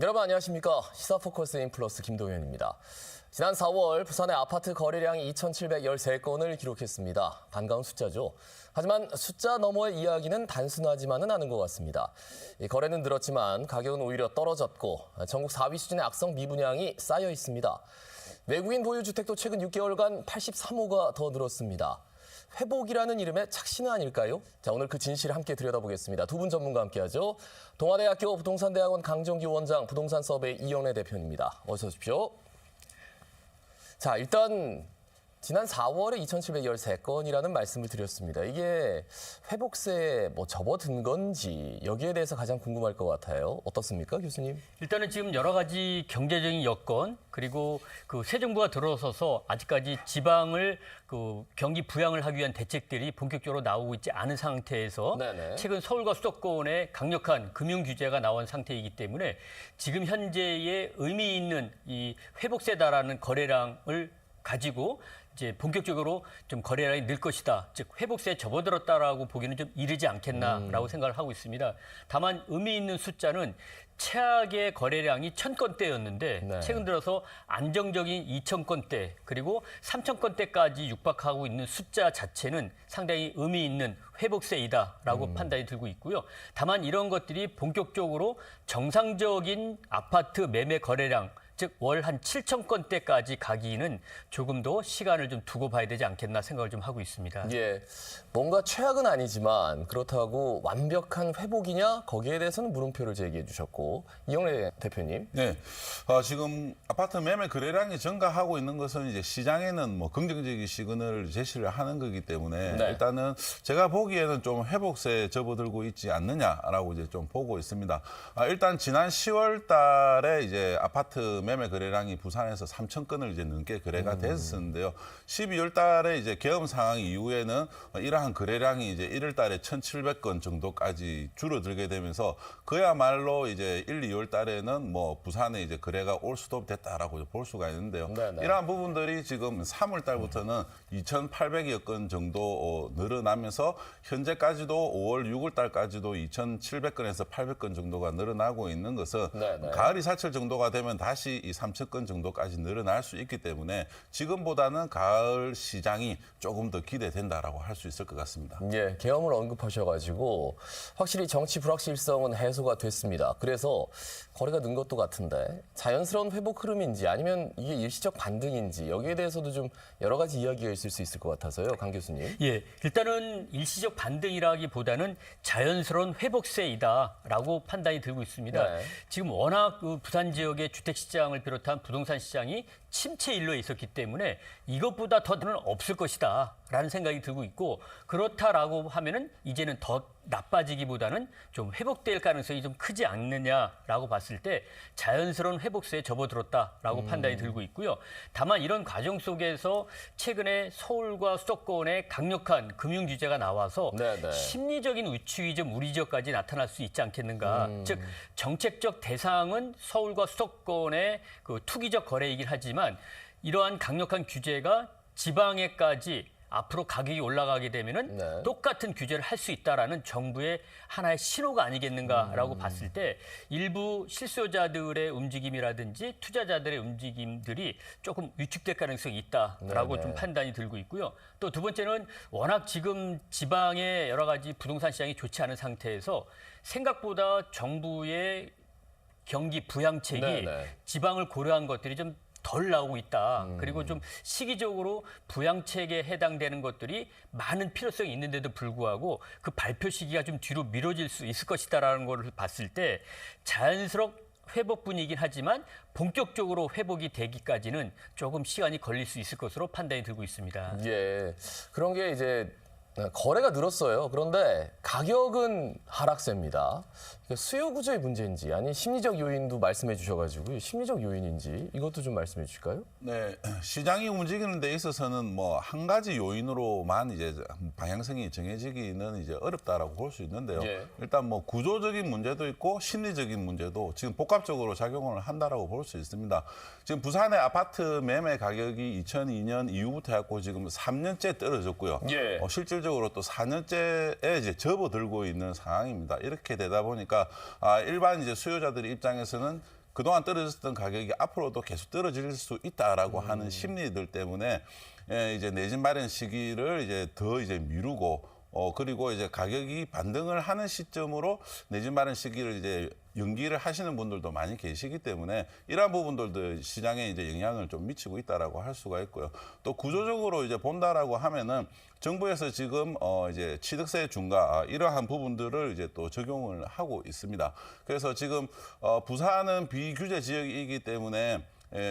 여러분 안녕하십니까. 시사포커스 인플러스 김동현입니다. 지난 4월 부산의 아파트 거래량이 2,713건을 기록했습니다. 반가운 숫자죠. 하지만 숫자 너머의 이야기는 단순하지만은 않은 것 같습니다. 거래는 늘었지만 가격은 오히려 떨어졌고 전국 4위 수준의 악성 미분양이 쌓여 있습니다. 외국인 보유 주택도 최근 6개월간 83호가 더 늘었습니다. 회복이라는 이름의 착신은 아닐까요? 자, 오늘 그 진실을 함께 들여다보겠습니다. 두 분 전문가 함께하죠. 동아대학교 부동산대학원 강정기 원장, 부동산 서베이 이영래 대표입니다. 어서 오십시오. 자, 일단 지난 4월에 2,713건이라는 말씀을 드렸습니다. 이게 회복세에 접어든 건지 여기에 대해서 가장 궁금할 것 같아요. 어떻습니까, 교수님? 일단은 지금 여러 가지 경제적인 여건 그리고 새 정부가 들어서서 아직까지 지방을 경기 부양을 하기 위한 대책들이 본격적으로 나오고 있지 않은 상태에서 네네. 최근 서울과 수도권에 강력한 금융 규제가 나온 상태이기 때문에 지금 현재의 의미 있는 이 회복세다라는 거래량을 가지고 이제 본격적으로 좀 거래량이 늘 것이다. 즉 회복세에 접어들었다라고 보기는 좀 이르지 않겠나라고 생각을 하고 있습니다. 다만 의미 있는 숫자는 최악의 거래량이 1,000건대였는데 네. 최근 들어서 안정적인 2,000건대 그리고 3,000건대까지 육박하고 있는 숫자 자체는 상당히 의미 있는 회복세이다라고 판단이 들고 있고요. 다만 이런 것들이 본격적으로 정상적인 아파트 매매 거래량 즉 월 한 7,000건대까지 가기는 조금 더 시간을 좀 두고 봐야 되지 않겠나 생각을 좀 하고 있습니다. 예, 뭔가 최악은 아니지만 그렇다고 완벽한 회복이냐? 거기에 대해서는 물음표를 제기해 주셨고 이영래 대표님. 네, 지금 아파트 매매 거래량이 증가하고 있는 것은 이제 시장에는 긍정적인 시그널을 제시를 하는 거기 때문에 네. 일단은 제가 보기에는 좀 회복세에 접어들고 있지 않느냐라고 이제 좀 보고 있습니다. 일단 지난 10월 달에 이제 아파트 매매 거래량이 부산에서 3,000건을 이제 넘게 거래가 됐었는데요. 12월 달에 이제 계엄 상황 이후에는 이러한 거래량이 이제 1월 달에 1,700건 정도까지 줄어들게 되면서 그야말로 이제 1, 2월 달에는 부산에 이제 거래가 올 수도 됐다라고 볼 수가 있는데요. 네네. 이러한 부분들이 지금 3월 달부터는 2,800여 건 정도 늘어나면서 현재까지도 5월, 6월 달까지도 2,700건에서 800건 정도가 늘어나고 있는 것은 네네. 가을 이사철 정도가 되면 다시 이 3,000건 정도까지 늘어날 수 있기 때문에 지금보다는 가을 시장이 조금 더 기대된다라고 할 수 있을 것 같습니다. 예, 계엄을 언급하셔가지고 확실히 정치 불확실성은 해소가 됐습니다. 그래서 거래가 는 것도 같은데 자연스러운 회복 흐름인지 아니면 이게 일시적 반등인지 여기에 대해서도 좀 여러 가지 이야기가 있을 수 있을 것 같아서요, 강 교수님. 예, 일단은 일시적 반등이라기보다는 자연스러운 회복세이다라고 판단이 들고 있습니다. 네. 지금 워낙 부산 지역의 주택 시장을 비롯한 부동산 시장이 침체 일로에 있었기 때문에 이것보다 더는 없을 것이다라는 생각이 들고 있고 그렇다라고 하면은 이제는 더 나빠지기보다는 좀 회복될 가능성이 좀 크지 않느냐라고 봤을 때 자연스러운 회복세에 접어들었다라고 판단이 들고 있고요. 다만 이런 과정 속에서 최근에 서울과 수도권에 강력한 금융 규제가 나와서 네네. 심리적인 위축이 좀 우리 지역까지 나타날 수 있지 않겠는가. 즉 정책적 대상은 서울과 수도권의 투기적 거래이긴 하지만 이러한 강력한 규제가 지방에까지 앞으로 가격이 올라가게 되면은 네. 똑같은 규제를 할 수 있다라는 정부의 하나의 신호가 아니겠는가라고 봤을 때 일부 실수요자들의 움직임이라든지 투자자들의 움직임들이 조금 위축될 가능성이 있다라고 네네. 좀 판단이 들고 있고요. 또 두 번째는 워낙 지금 지방의 여러 가지 부동산 시장이 좋지 않은 상태에서 생각보다 정부의 경기 부양책이 네네. 지방을 고려한 것들이 좀 덜 나오고 있다. 그리고 좀 시기적으로 부양책에 해당되는 것들이 많은 필요성이 있는데도 불구하고 그 발표 시기가 좀 뒤로 미뤄질 수 있을 것이다라는 걸 봤을 때 자연스러운 회복분이긴 하지만 본격적으로 회복이 되기까지는 조금 시간이 걸릴 수 있을 것으로 판단이 들고 있습니다. 예, 그런 게 이제 거래가 늘었어요. 그런데 가격은 하락세입니다. 수요 구조의 문제인지 아니 심리적 요인도 말씀해 주셔가지고 심리적 요인인지 이것도 좀 말씀해 주실까요? 네, 시장이 움직이는 데 있어서는 한 가지 요인으로만 이제 방향성이 정해지기는 이제 어렵다라고 볼 수 있는데요. 예. 일단 구조적인 문제도 있고 심리적인 문제도 지금 복합적으로 작용을 한다라고 볼 수 있습니다. 지금 부산의 아파트 매매 가격이 2002년 이후부터 해갖고 지금 3년째 떨어졌고요. 예. 실질적으로 또 4년째에 이제 접어들고 있는 상황입니다. 이렇게 되다 보니까 일반 이제 수요자들의 입장에서는 그동안 떨어졌던 가격이 앞으로도 계속 떨어질 수 있다라고 하는 심리들 때문에 이제 내 집 마련 시기를 이제 더 이제 미루고 그리고 이제 가격이 반등을 하는 시점으로 내 집 마련 시기를 이제 연기를 하시는 분들도 많이 계시기 때문에 이러한 부분들도 시장에 이제 영향을 좀 미치고 있다라고 할 수가 있고요. 또 구조적으로 이제 본다라고 하면은 정부에서 지금 이제 취득세 중과 이러한 부분들을 이제 또 적용을 하고 있습니다. 그래서 지금 부산은 비규제 지역이기 때문에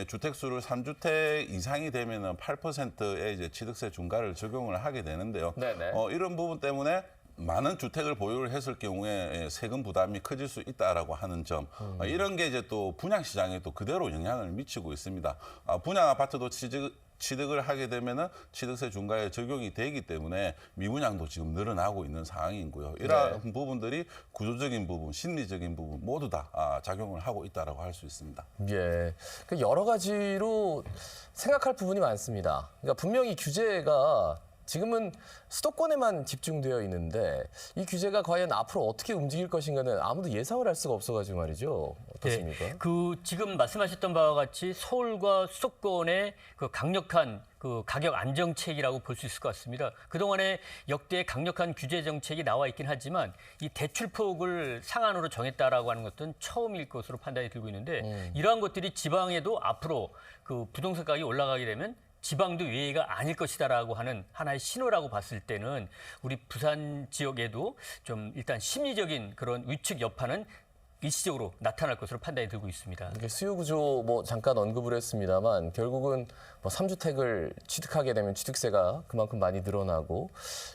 주택수를 3주택 이상이 되면은 8%의 이제 취득세 중과를 적용을 하게 되는데요. 네네. 이런 부분 때문에 많은 주택을 보유를 했을 경우에 세금 부담이 커질 수 있다라고 하는 점, 이런 게 이제 또 분양 시장에 또 그대로 영향을 미치고 있습니다. 분양 아파트도 취득을 하게 되면은 취득세 중과에 적용이 되기 때문에 미분양도 지금 늘어나고 있는 상황이고요. 이러한 부분들이 구조적인 부분, 심리적인 부분 모두 다 작용을 하고 있다라고 할 수 있습니다. 예, 그 여러 가지로 생각할 부분이 많습니다. 그러니까 분명히 규제가 지금은 수도권에만 집중되어 있는데 이 규제가 과연 앞으로 어떻게 움직일 것인가는 아무도 예상을 할 수가 없어가지고 말이죠. 어떻습니까? 네, 그 지금 말씀하셨던 바와 같이 서울과 수도권의 그 강력한 그 가격 안정책이라고 볼 수 있을 것 같습니다. 그동안에 역대 강력한 규제 정책이 나와 있긴 하지만 이 대출폭을 상한으로 정했다라고 하는 것은 처음일 것으로 판단이 들고 있는데 이러한 것들이 지방에도 앞으로 그 부동산 가격이 올라가게 되면 지방도 예외가 아닐 것이다라고 하는 하나의 신호라고 봤을 때는 우리 부산 지역에도 좀 일단 심리적인 그런 위축 여파는 일시적으로 나타날 것으로 판단이 들고 있습니다. 이게 수요 구조 뭐 잠깐 언급을 했습니다만 결국은 뭐 3주택을 취득하게 되면 취득세가 그만큼 많이 늘어나고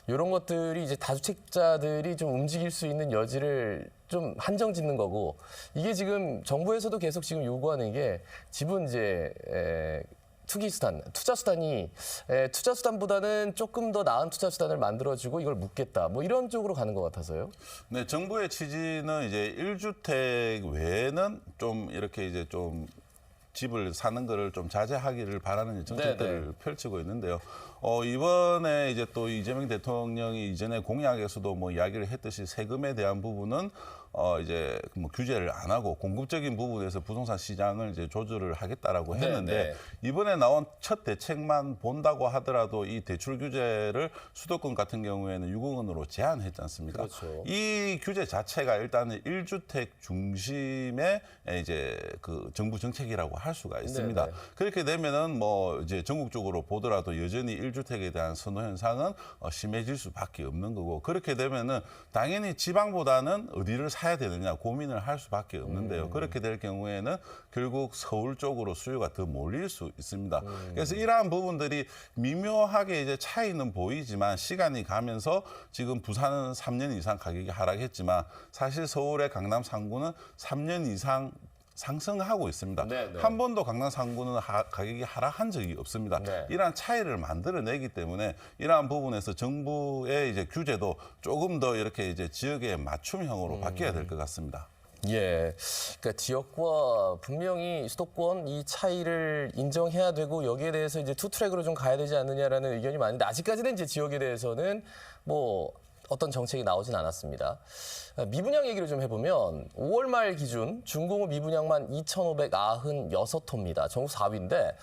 이런 것들이 이제 다주택자들이 좀 움직일 수 있는 여지를 좀 한정 짓는 거고 이게 지금 정부에서도 계속 지금 요구하는 게 집은 이제 투기수단, 투자수단이 투자수단보다는 조금 더 나은 투자수단을 만들어주고 이걸 묶겠다. 뭐 이런 쪽으로 가는 것 같아서요. 네, 정부의 취지는 이제 1주택 외에는 좀 이렇게 이제 좀 집을 사는 거를 좀 자제하기를 바라는 정책들을 네네. 펼치고 있는데요. 이번에 이제 또 이재명 대통령이 이전에 공약에서도 뭐 이야기를 했듯이 세금에 대한 부분은 이제 뭐 규제를 안 하고 공급적인 부분에서 부동산 시장을 이제 조절을 하겠다라고 했는데 네네. 이번에 나온 첫 대책만 본다고 하더라도 이 대출 규제를 수도권 같은 경우에는 6억 원으로 제한했지 않습니까? 그렇죠. 이 규제 자체가 일단은 1주택 중심의 이제 그 정부 정책이라고 할 수가 있습니다. 네네. 그렇게 되면은 뭐 이제 전국적으로 보더라도 여전히 1주택에 대한 선호 현상은 심해질 수밖에 없는 거고 그렇게 되면은 당연히 지방보다는 어디를 사야 되느냐 고민을 할 수밖에 없는데요. 그렇게 될 경우에는 결국 서울 쪽으로 수요가 더 몰릴 수 있습니다. 그래서 이러한 부분들이 미묘하게 이제 차이는 보이지만 시간이 가면서 지금 부산은 3년 이상 가격이 하락했지만 사실 서울의 강남 상구는 3년 이상 상승하고 있습니다. 네네. 한 번도 강남 상구는 가격이 하락한 적이 없습니다. 네. 이러한 차이를 만들어내기 때문에 이러한 부분에서 정부의 이제 규제도 조금 더 이렇게 이제 지역에 맞춤형으로 바뀌어야 될 것 같습니다. 예, 그러니까 지역과 분명히 수도권 이 차이를 인정해야 되고 여기에 대해서 이제 투트랙으로 좀 가야 되지 않느냐라는 의견이 많은데 아직까지는 이제 지역에 대해서는 뭐 어떤 정책이 나오진 않았습니다. 미분양 얘기를 좀 해보면 5월 말 기준 중공업 미분양만 2,596호입니다. 전국 4위인데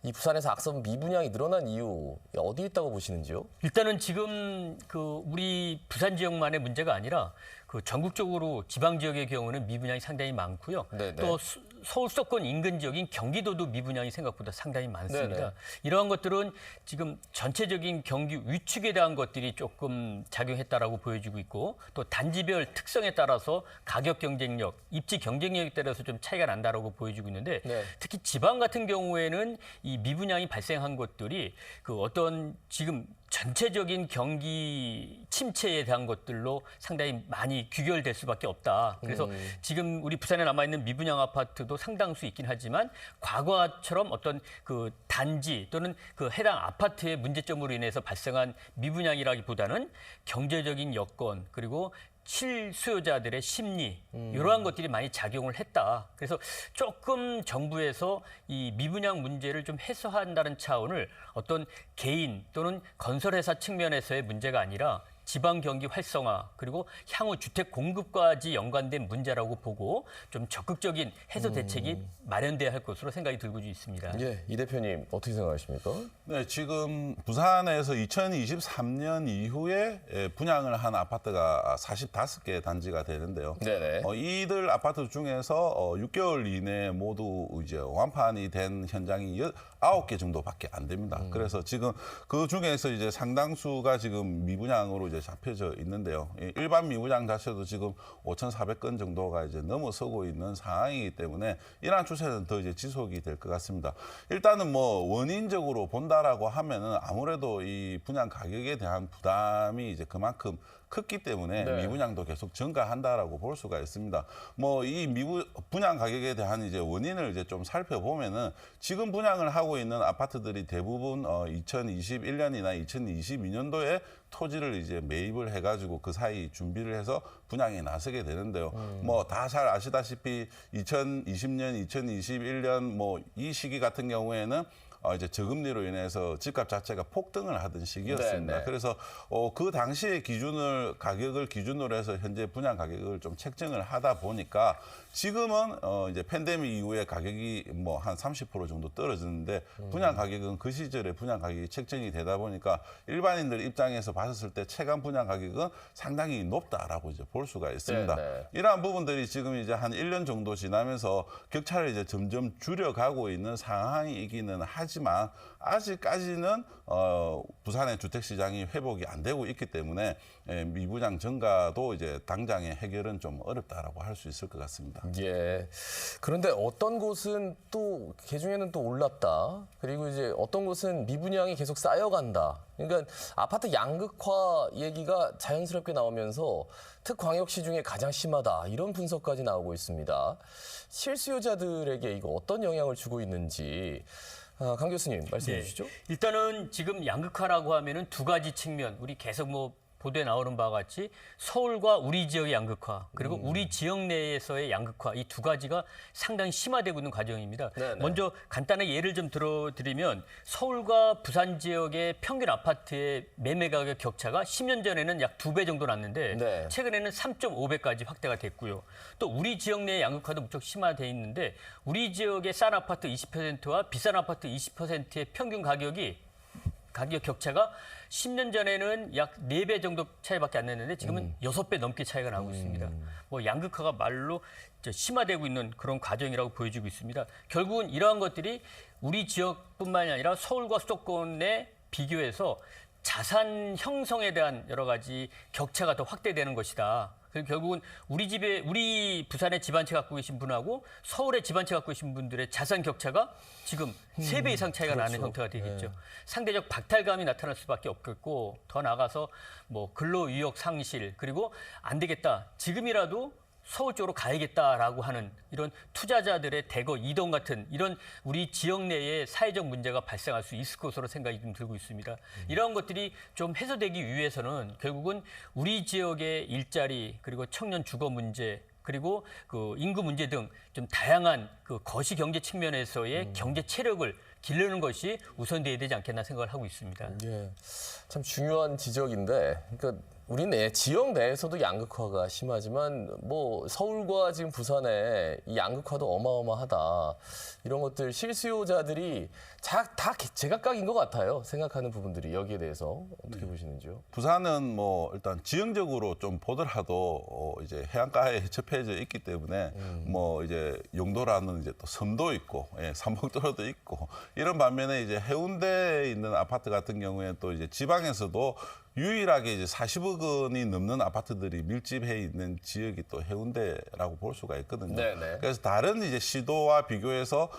이 부산에서 악성 미분양이 늘어난 이유 어디에 있다고 보시는지요? 일단은 지금 그 우리 부산 지역만의 문제가 아니라 그 전국적으로 지방 지역의 경우는 미분양이 상당히 많고요. 네네. 또 서울 수도권 인근 지역인 경기도도 미분양이 생각보다 상당히 많습니다. 네네. 이러한 것들은 지금 전체적인 경기 위축에 대한 것들이 조금 작용했다라고 보여지고 있고 또 단지별 특성에 따라서 가격 경쟁력, 입지 경쟁력에 따라서 좀 차이가 난다라고 보여지고 있는데 네. 특히 지방 같은 경우에는 이 미분양이 발생한 것들이 그 어떤 지금 전체적인 경기 침체에 대한 것들로 상당히 많이 귀결될 수밖에 없다. 그래서 지금 우리 부산에 남아있는 미분양 아파트도 상당수 있긴 하지만 과거처럼 어떤 그 단지 또는 그 해당 아파트의 문제점으로 인해서 발생한 미분양이라기보다는 경제적인 여건 그리고 실수요자들의 심리 이러한 것들이 많이 작용을 했다. 그래서 조금 정부에서 이 미분양 문제를 좀 해소한다는 차원을 어떤 개인 또는 건설회사 측면에서의 문제가 아니라 지방 경기 활성화 그리고 향후 주택 공급까지 연관된 문제라고 보고 좀 적극적인 해소 대책이 마련돼야 할 것으로 생각이 들고 있습니다. 예, 이 대표님 어떻게 생각하십니까? 네, 지금 부산에서 2023년 이후에 분양을 한 아파트가 45개 단지가 되는데요. 네네. 이들 아파트 중에서 6개월 이내에 모두 이제 완판이 된 현장이 9개 정도밖에 안 됩니다. 그래서 지금 그 중에서 이제 상당수가 지금 미분양으로 이제 잡혀져 있는데요. 일반 미분양 자체도 지금 5,400건 정도가 이제 넘어서고 있는 상황이기 때문에 이러한 추세는 더 이제 지속이 될 것 같습니다. 일단은 뭐 원인적으로 본다라고 하면은 아무래도 이 분양 가격에 대한 부담이 이제 그만큼 컸기 때문에 네. 미분양도 계속 증가한다라고 볼 수가 있습니다. 뭐 이 분양 가격에 대한 이제 원인을 이제 좀 살펴보면은 지금 분양을 하고 있는 아파트들이 대부분 2021년이나 2022년도에 토지를 이제 매입을 해가지고 그 사이 준비를 해서 분양에 나서게 되는데요. 뭐 다 잘 아시다시피 2020년, 2021년 뭐 이 시기 같은 경우에는 이제 저금리로 인해서 집값 자체가 폭등을 하던 시기였습니다. 네, 네. 그래서 그 당시의 가격을 기준으로 해서 현재 분양 가격을 좀 책정을 하다 보니까 지금은 이제 팬데믹 이후에 가격이 뭐 한 30% 정도 떨어졌는데 분양 가격은 그 시절에 분양 가격이 책정이 되다 보니까 일반인들 입장에서 봤을 때 체감 분양 가격은 상당히 높다라고 이제 볼 수가 있습니다. 네. 이러한 부분들이 지금 이제 한 1년 정도 지나면서 격차를 이제 점점 줄여가고 있는 상황이기는 하지만 아직까지는 부산의 주택 시장이 회복이 안 되고 있기 때문에 미분양 증가도 이제 당장의 해결은 좀 어렵다라고 할 수 있을 것 같습니다. 예. 그런데 어떤 곳은 또 개중에는 또 올랐다. 그리고 이제 어떤 곳은 미분양이 계속 쌓여간다. 그러니까 아파트 양극화 얘기가 자연스럽게 나오면서 특광역시 중에 가장 심하다. 이런 분석까지 나오고 있습니다. 실수요자들에게 이거 어떤 영향을 주고 있는지 강 교수님 말씀해 주시죠. 일단은 지금 양극화라고 하면은 두 가지 측면, 우리 계속 뭐 보도에 나오는 바와 같이 서울과 우리 지역의 양극화, 그리고 우리 지역 내에서의 양극화, 이 두 가지가 상당히 심화되고 있는 과정입니다. 네네. 먼저 간단하게 예를 좀 들어드리면 서울과 부산 지역의 평균 아파트의 매매 가격 격차가 10년 전에는 약 2배 정도 났는데 네. 최근에는 3.5배까지 확대가 됐고요. 또 우리 지역 내의 양극화도 무척 심화돼 있는데 우리 지역의 싼 아파트 20%와 비싼 아파트 20%의 평균 가격 격차가 10년 전에는 약 4배 정도 차이밖에 안 났는데 지금은 6배 넘게 차이가 나고 있습니다. 뭐 양극화가 말로 심화되고 있는 그런 과정이라고 보여지고 있습니다. 결국은 이러한 것들이 우리 지역뿐만이 아니라 서울과 수도권에 비교해서 자산 형성에 대한 여러 가지 격차가 더 확대되는 것이다. 그리고 결국은 우리 부산에 집 한 채 갖고 계신 분하고 서울에 집 한 채 갖고 계신 분들의 자산 격차가 지금 3배 이상 차이가 나는 형태가 되겠죠. 상대적 박탈감이 나타날 수밖에 없겠고 더 나아가서 뭐 근로 의욕 상실 그리고 안 되겠다. 지금이라도 서울 쪽으로 가야겠다라고 하는 이런 투자자들의 대거 이동 같은 이런 우리 지역 내에 사회적 문제가 발생할 수 있을 것으로 생각이 좀 들고 있습니다. 이런 것들이 좀 해소되기 위해서는 결국은 우리 지역의 일자리 그리고 청년 주거 문제 그리고 그 인구 문제 등 좀 다양한 그 거시 경제 측면에서의 경제 체력을 기르는 것이 우선돼야 되지 않겠나 생각을 하고 있습니다. 예. 참 중요한 지적인데, 그러니까 우리 지역 내에서도 양극화가 심하지만 뭐 서울과 지금 부산의 이 양극화도 어마어마하다. 이런 것들 실수요자들이 다 제각각인 것 같아요. 생각하는 부분들이 여기에 대해서 어떻게 보시는지요? 부산은 뭐 일단 지형적으로 좀 보더라도 이제 해안가에 접해져 있기 때문에 뭐 이제 용도라는 이제 또 섬도 있고 삼복도로도 있고 이런 반면에 이제 해운대에 있는 아파트 같은 경우에 또 이제 지방에서도 유일하게 이제 40억 원이 넘는 아파트들이 밀집해 있는 지역이 또 해운대라고 볼 수가 있거든요. 네네. 그래서 다른 이제 시도와 비교해서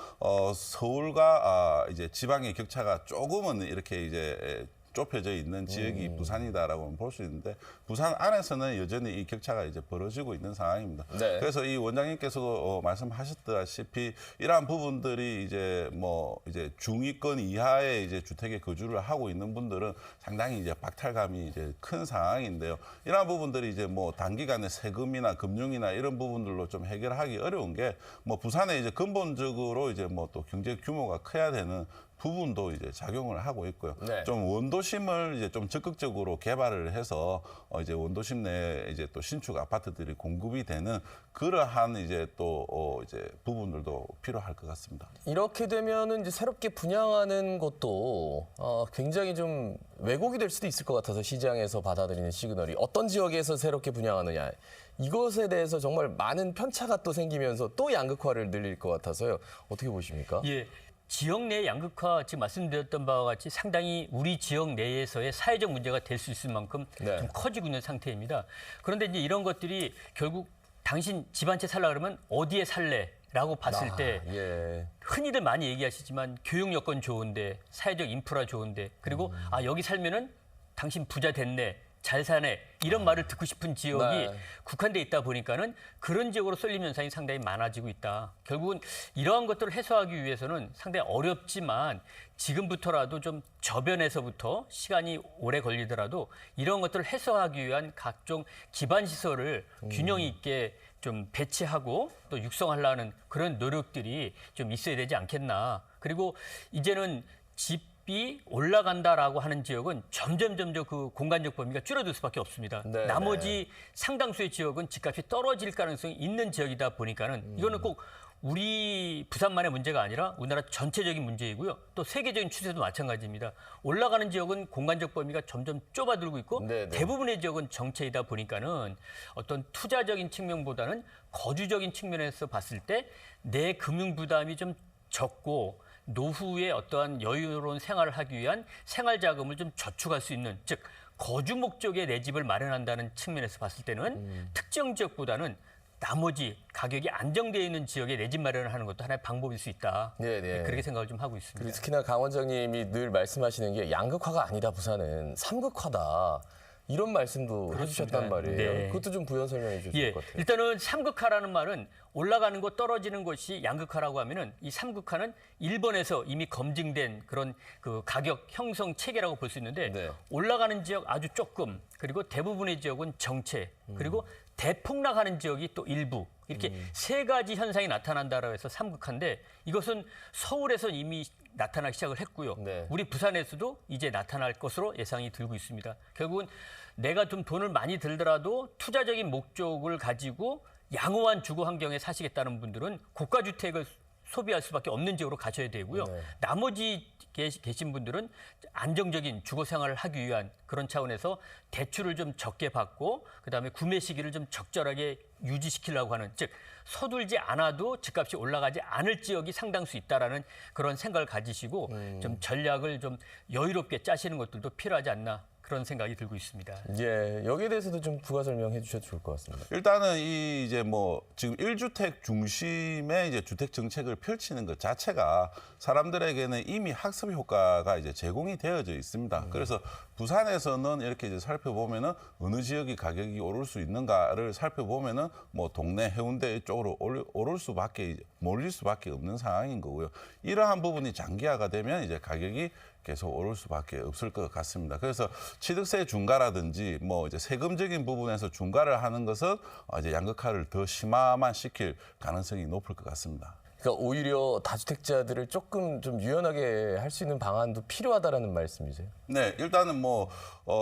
서울과 이제 지방의 격차가 조금은 이렇게 이제 좁혀져 있는 지역이 부산이다라고 볼 수 있는데 부산 안에서는 여전히 이 격차가 이제 벌어지고 있는 상황입니다. 네. 그래서 이 원장님께서도 말씀하셨다시피 이러한 부분들이 이제 뭐 이제 중위권 이하의 이제 주택에 거주를 하고 있는 분들은 상당히 이제 박탈감이 이제 큰 상황인데요. 이러한 부분들이 이제 뭐 단기간에 세금이나 금융이나 이런 부분들로 좀 해결하기 어려운 게 뭐 부산에 이제 근본적으로 이제 뭐 또 경제 규모가 커야 되는 부분도 이제 작용을 하고 있고요. 네. 좀 원도심을 이제 좀 적극적으로 개발을 해서 이제 원도심 내에 이제 또 신축 아파트들이 공급이 되는 그러한 이제 또 이제 부분들도 필요할 것 같습니다. 이렇게 되면은 이제 새롭게 분양하는 것도 굉장히 좀 왜곡이 될 수도 있을 것 같아서 시장에서 받아들이는 시그널이 어떤 지역에서 새롭게 분양하느냐 이것에 대해서 정말 많은 편차가 또 생기면서 또 양극화를 늘릴 것 같아서요. 어떻게 보십니까? 예. 지역 내 양극화 지금 말씀드렸던 바와 같이 상당히 우리 지역 내에서의 사회적 문제가 될 수 있을 만큼 네. 좀 커지고 있는 상태입니다. 그런데 이제 이런 것들이 결국 당신 집 한 채 살라 그러면 어디에 살래라고 봤을 때 예. 흔히들 많이 얘기하시지만 교육 여건 좋은데 사회적 인프라 좋은데 그리고 여기 살면은 당신 부자 됐네. 잘 사네 이런 말을 듣고 싶은 지역이 네. 국한돼 있다 보니까는 그런 지역으로 쏠림 현상이 상당히 많아지고 있다. 결국은 이러한 것들을 해소하기 위해서는 상당히 어렵지만 지금부터라도 좀 저변에서부터 시간이 오래 걸리더라도 이런 것들을 해소하기 위한 각종 기반 시설을 균형 있게 좀 배치하고 또 육성하려는 그런 노력들이 좀 있어야 되지 않겠나. 그리고 이제는 집이 올라간다라고 하는 지역은 점점 그 공간적 범위가 줄어들 수밖에 없습니다. 네, 나머지 상당수의 지역은 집값이 떨어질 가능성이 있는 지역이다 보니까는 이거는 꼭 우리 부산만의 문제가 아니라 우리나라 전체적인 문제이고요. 또 세계적인 추세도 마찬가지입니다. 올라가는 지역은 공간적 범위가 점점 좁아들고 있고 네네. 대부분의 지역은 정체이다 보니까는 어떤 투자적인 측면보다는 거주적인 측면에서 봤을 때 내 금융 부담이 좀 적고 노후에 어떠한 여유로운 생활을 하기 위한 생활 자금을 좀 저축할 수 있는, 즉 거주 목적의 내 집을 마련한다는 측면에서 봤을 때는 특정 지역보다는 나머지 가격이 안정되어 있는 지역에 내 집 마련을 하는 것도 하나의 방법일 수 있다. 네. 그렇게 생각을 좀 하고 있습니다. 그리고 특히나 강 원장님이 늘 말씀하시는 게 양극화가 아니다 부산은 삼극화다. 이런 말씀도 해주셨단 말이에요. 네. 그것도 좀 부연 설명해 주실 예, 것 같아요. 일단은 삼극화라는 말은 올라가는 것 떨어지는 것이 양극화라고 하면은 이 삼극화는 일본에서 이미 검증된 그런 그 가격 형성 체계라고 볼 수 있는데 네. 올라가는 지역 아주 조금 그리고 대부분의 지역은 정체 그리고 대폭락하는 지역이 또 일부 이렇게 세 가지 현상이 나타난다라고 해서 삼극화인데 이것은 서울에서 이미 나타나기 시작을 했고요. 네. 우리 부산에서도 이제 나타날 것으로 예상이 들고 있습니다. 결국은 내가 좀 돈을 많이 들더라도 투자적인 목적을 가지고 양호한 주거 환경에 사시겠다는 분들은 고가 주택을 소비할 수밖에 없는 지역으로 가셔야 되고요. 네. 나머지 계신 분들은 안정적인 주거 생활을 하기 위한 그런 차원에서 대출을 좀 적게 받고 그다음에 구매 시기를 좀 적절하게 유지시키려고 하는, 즉 서둘지 않아도 집값이 올라가지 않을 지역이 상당수 있다라는 그런 생각을 가지시고 좀 전략을 좀 여유롭게 짜시는 것들도 필요하지 않나 그런 생각이 들고 있습니다. 예, 여기에 대해서도 좀 부가 설명해 주셔도 좋을 것 같습니다. 일단은 이 이제 뭐 지금 1주택 중심의 이제 주택 정책을 펼치는 것 자체가 사람들에게는 이미 학습 효과가 이제 제공이 되어져 있습니다. 그래서 부산에서는 이렇게 이제 살펴보면은 어느 지역이 가격이 오를 수 있는가를 살펴보면은 뭐 동네 해운대 쪽으로 오를 수밖에 몰릴 수밖에 없는 상황인 거고요. 이러한 부분이 장기화가 되면 이제 가격이 계속 오를 수밖에 없을 것 같습니다. 그래서 취득세 중과라든지 뭐 이제 세금적인 부분에서 중과를 하는 것은 이제 양극화를 더 심화만 시킬 가능성이 높을 것 같습니다. 그러니까 오히려 다주택자들을 조금 좀 유연하게 할 수 있는 방안도 필요하다라는 말씀이세요? 네, 일단은 뭐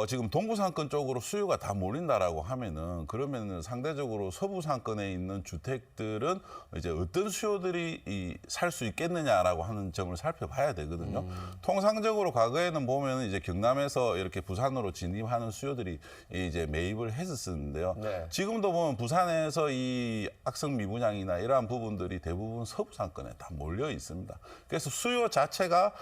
지금 동부 상권 쪽으로 수요가 다 몰린다라고 하면은 그러면은 상대적으로 서부 상권에 있는 주택들은 이제 어떤 수요들이 살 수 있겠느냐라고 하는 점을 살펴봐야 되거든요. 통상적으로 과거에는 보면 이제 경남에서 이렇게 부산으로 진입하는 수요들이 이제 매입을 했었는데요. 네. 지금도 보면 부산에서 이 악성 미분양이나 이러한 부분들이 대부분 서부 상권에 다 몰려 있습니다. 그래서 수요 자체가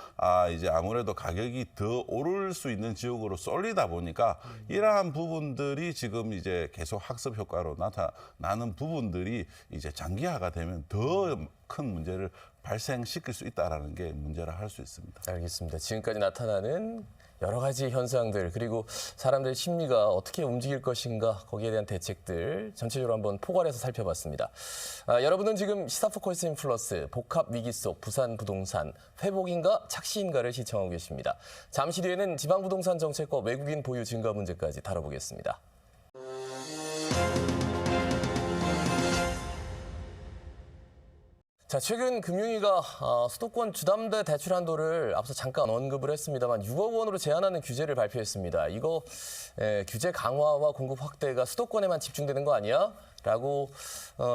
이제 아무래도 가격이 더 오를 수 있는 지역으로 쏠리다 보니까 이러한 부분들이 지금 이제 계속 학습 효과로 나타나는 부분들이 이제 장기화가 되면 더 큰 문제를 발생시킬 수 있다라는 게 문제라 할 수 있습니다. 알겠습니다. 지금까지 나타나는 여러 가지 현상들 그리고 사람들의 심리가 어떻게 움직일 것인가 거기에 대한 대책들 전체적으로 한번 포괄해서 살펴봤습니다. 여러분은 지금 시사포커스 인플러스 복합 위기 속 부산 부동산 회복인가 착시인가를 시청하고 계십니다. 잠시 뒤에는 지방부동산 정책과 외국인 보유 증가 문제까지 다뤄보겠습니다. 자, 최근 금융위가 수도권 주담대 대출 한도를 앞서 잠깐 언급을 했습니다만 6억 원으로 제한하는 규제를 발표했습니다. 이거 규제 강화와 공급 확대가 수도권에만 집중되는 거 아니야? 라고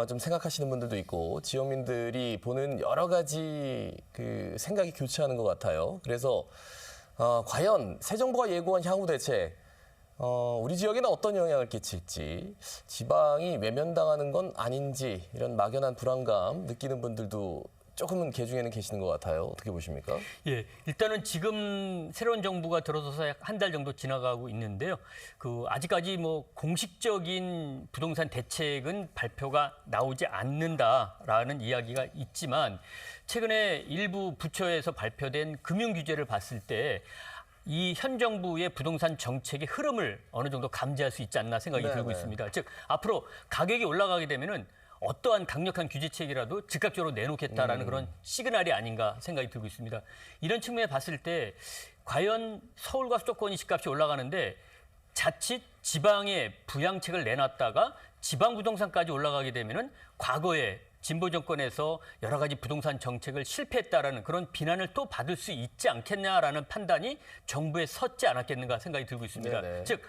좀 생각하시는 분들도 있고 지역민들이 보는 여러 가지 그 생각이 교차하는 것 같아요. 그래서 과연 새 정부가 예고한 향후 대책 우리 지역에는 어떤 영향을 끼칠지, 지방이 외면당하는 건 아닌지 이런 막연한 불안감 느끼는 분들도 조금은 개중에는 계시는 것 같아요. 어떻게 보십니까? 예, 일단은 지금 새로운 정부가 들어서서 약 한 달 정도 지나가고 있는데요. 아직까지 뭐 공식적인 부동산 대책은 발표가 나오지 않는다라는 이야기가 있지만 최근에 일부 부처에서 발표된 금융 규제를 봤을 때 이 현 정부의 부동산 정책의 흐름을 어느 정도 감지할 수 있지 않나 생각이 들고 있습니다. 즉 앞으로 가격이 올라가게 되면은 어떠한 강력한 규제책이라도 즉각적으로 내놓겠다라는 그런 시그널이 아닌가 생각이 들고 있습니다. 이런 측면에 봤을 때 과연 서울과 수도권이 집값이 올라가는데 자칫 지방에 부양책을 내놨다가 지방 부동산까지 올라가게 되면은 과거에 진보 정권에서 여러 가지 부동산 정책을 실패했다라는 그런 비난을 또 받을 수 있지 않겠냐라는 판단이 정부에 섰지 않았겠는가 생각이 들고 있습니다. 네네. 즉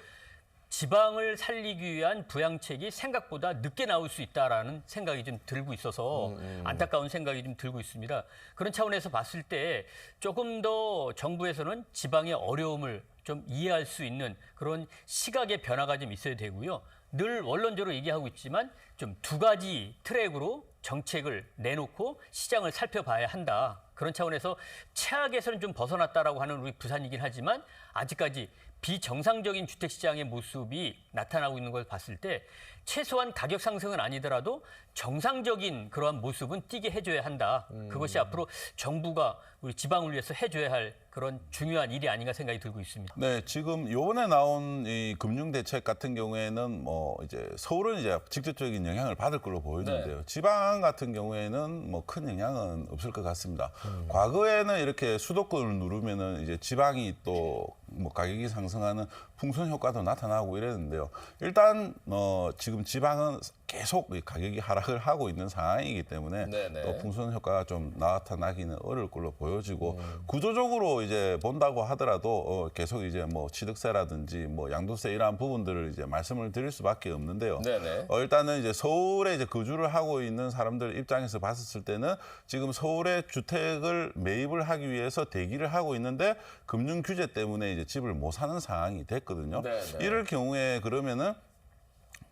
지방을 살리기 위한 부양책이 생각보다 늦게 나올 수 있다라는 생각이 좀 들고 있어서 안타까운 생각이 좀 들고 있습니다. 그런 차원에서 봤을 때 조금 더 정부에서는 지방의 어려움을 좀 이해할 수 있는 그런 시각의 변화가 좀 있어야 되고요. 늘 원론적으로 얘기하고 있지만 좀 두 가지 트랙으로 정책을 내놓고 시장을 살펴봐야 한다. 그런 차원에서 최악에서는 좀 벗어났다라고 하는 우리 부산이긴 하지만 아직까지 비정상적인 주택시장의 모습이 나타나고 있는 걸 봤을 때 최소한 가격 상승은 아니더라도 정상적인 그러한 모습은 띄게 해줘야 한다. 그것이 앞으로 정부가 우리 지방을 위해서 해줘야 할 그런 중요한 일이 아닌가 생각이 들고 있습니다. 네, 지금 요번에 나온 이 금융 대책 같은 경우에는 뭐 이제 서울은 이제 직접적인 영향을 받을 걸로 보이는데요. 지방 같은 경우에는 뭐 큰 영향은 없을 것 같습니다. 과거에는 이렇게 수도권을 누르면은 이제 지방이 또 뭐 가격이 상승하는 풍선 효과도 나타나고 이랬는데요. 일단 지금 지방은 계속 가격이 하락을 하고 있는 상황이기 때문에 네네. 또 풍선 효과가 좀 나타나기는 어려울 걸로 보여지고 구조적으로 이제 본다고 하더라도 계속 이제 뭐 취득세라든지 뭐 양도세 이러한 부분들을 이제 말씀을 드릴 수밖에 없는데요. 네네. 일단은 이제 서울에 이제 거주를 하고 있는 사람들 입장에서 봤을 때는 지금 서울에 주택을 매입을 하기 위해서 대기를 하고 있는데 금융 규제 때문에 이제 집을 못 사는 상황이 됐거든요. 네네. 이럴 경우에 그러면은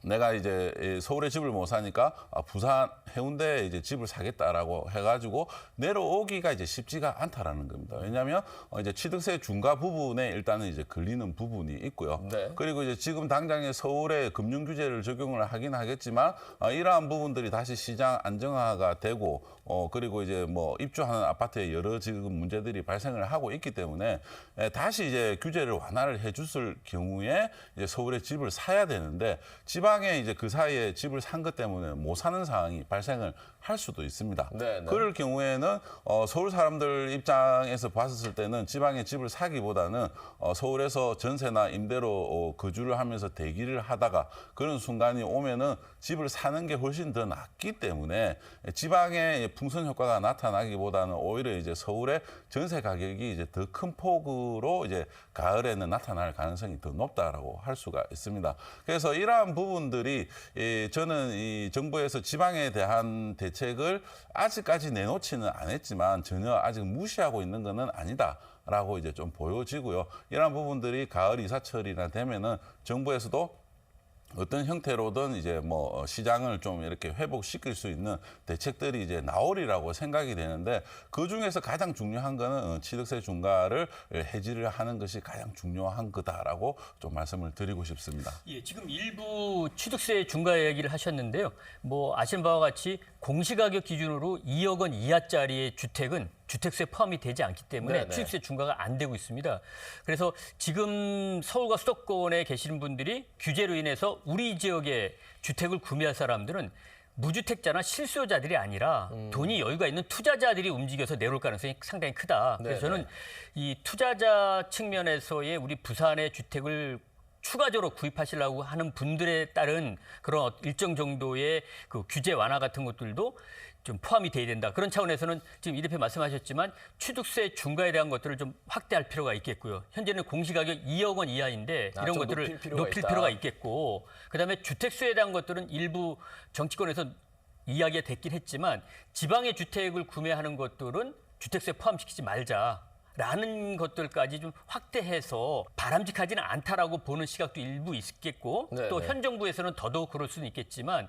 내가 이제 서울에 집을 못 사니까 부산 해운대에 이제 집을 사겠다라고 해가지고 내려오기가 이제 쉽지가 않다라는 겁니다. 왜냐하면 이제 취득세 중과 부분에 일단은 이제 걸리는 부분이 있고요. 네. 그리고 이제 지금 당장에 서울에 금융 규제를 적용을 하긴 하겠지만 이러한 부분들이 다시 시장 안정화가 되고 그리고 이제 뭐 입주하는 아파트에 여러 지금 문제들이 발생을 하고 있기 때문에 다시 이제 규제를 완화를 해줬을 경우에 이제 서울에 집을 사야 되는데 지방에 이제 그 사이에 집을 산 것 때문에 못 사는 상황이 발생을 할 수도 있습니다. 네네. 그럴 경우에는 서울 사람들 입장에서 봤을 때는 지방에 집을 사기보다는 서울에서 전세나 임대로 거주를 하면서 대기를 하다가 그런 순간이 오면은 집을 사는 게 훨씬 더 낫기 때문에 지방에 풍선 효과가 나타나기보다는 오히려 이제 서울의 전세 가격이 이제 더 큰 폭으로 이제 가을에는 나타날 가능성이 더 높다라고 할 수가 있습니다. 그래서 이러한 부분들이 저는 이 정부에서 지방에 대한 대책을 아직까지 내놓지는 않았지만 전혀 아직 무시하고 있는 것은 아니다라고 이제 좀 보여지고요. 이러한 부분들이 가을 이사철이나 되면은 정부에서도 어떤 형태로든 이제 뭐 시장을 좀 이렇게 회복시킬 수 있는 대책들이 이제 나오리라고 생각이 되는데 그 중에서 가장 중요한 거는 취득세 중과를 해지를 하는 것이 가장 중요한 거다라고 좀 말씀을 드리고 싶습니다. 예, 지금 일부 취득세 중과 얘기를 하셨는데요. 뭐 아시는 바와 같이 공시가격 기준으로 2억 원 이하짜리의 주택은 주택세 포함이 되지 않기 때문에 네네. 취득세 중과가 안 되고 있습니다. 그래서 지금 서울과 수도권에 계시는 분들이 규제로 인해서 우리 지역에 주택을 구매할 사람들은 무주택자나 실수요자들이 아니라 돈이 여유가 있는 투자자들이 움직여서 내려올 가능성이 상당히 크다. 그래서 저는 이 투자자 측면에서의 우리 부산의 주택을 추가적으로 구입하시려고 하는 분들에 따른 그런 일정 정도의 그 규제 완화 같은 것들도 좀 포함이 돼야 된다. 그런 차원에서는 지금 이 대표 말씀하셨지만 취득세 중과에 대한 것들을 좀 확대할 필요가 있겠고요. 현재는 공시가격 2억 원 이하인데 이런 좀 것들을 높일 필요가 필요가 있다. 있겠고, 그다음에 주택수에 대한 것들은 일부 정치권에서 이야기가 됐긴 했지만 지방의 주택을 구매하는 것들은 주택세 포함시키지 말자라는 것들까지 좀 확대해서 바람직하지는 않다라고 보는 시각도 일부 있겠고, 네, 또 네. 현 정부에서는 더더욱 그럴 수는 있겠지만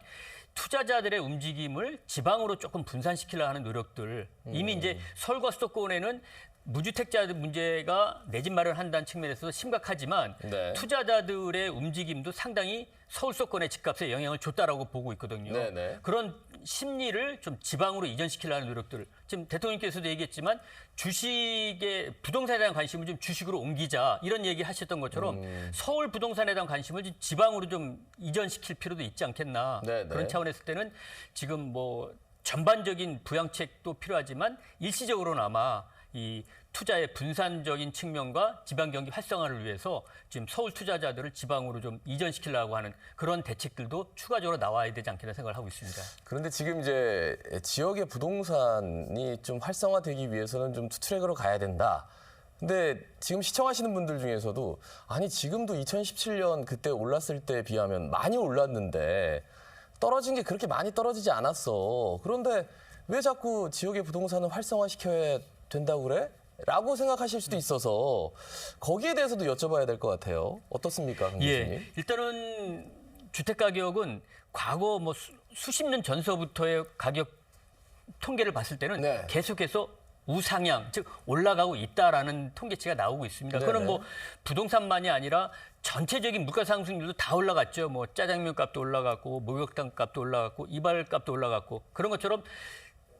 투자자들의 움직임을 지방으로 조금 분산시키려 하는 노력들, 이미 이제 서울과 수도권에는 무주택자들 문제가 내 집 마련한다는 측면에서 심각하지만 네. 투자자들의 움직임도 상당히 서울 수도권의 집값에 영향을 줬다라고 보고 있거든요. 네, 네. 그런 심리를 좀 지방으로 이전시키려는 노력들. 지금 대통령께서도 얘기했지만 주식에 부동산에 대한 관심을 좀 주식으로 옮기자 이런 얘기 하셨던 것처럼 서울 부동산에 대한 관심을 좀 지방으로 좀 이전시킬 필요도 있지 않겠나. 네, 네. 그런 차원에서 때는 지금 뭐 전반적인 부양책도 필요하지만 일시적으로나마 이 투자의 분산적인 측면과 지방 경기 활성화를 위해서 지금 서울 투자자들을 지방으로 좀 이전시키려고 하는 그런 대책들도 추가적으로 나와야 되지 않겠나 생각을 하고 있습니다. 그런데 지금 이제 지역의 부동산이 좀 활성화되기 위해서는 좀 투트랙으로 가야 된다. 근데 지금 시청하시는 분들 중에서도 아니 지금도 2017년 그때 올랐을 때에 비하면 많이 올랐는데 떨어진 게 그렇게 많이 떨어지지 않았어. 그런데 왜 자꾸 지역의 부동산을 활성화시켜야 된다고 그래? 라고 생각하실 수도 있어서 거기에 대해서도 여쭤봐야 될 것 같아요. 어떻습니까, 강 교수님? 예, 일단은 주택 가격은 과거 뭐 수십 년 전서부터의 가격 통계를 봤을 때는 네. 계속해서 우상향, 즉 올라가고 있다라는 통계치가 나오고 있습니다. 네네. 그건 뭐 부동산만이 아니라 전체적인 물가 상승률도 다 올라갔죠. 뭐 짜장면 값도 올라갔고 목욕탕 값도 올라갔고 이발 값도 올라갔고 그런 것처럼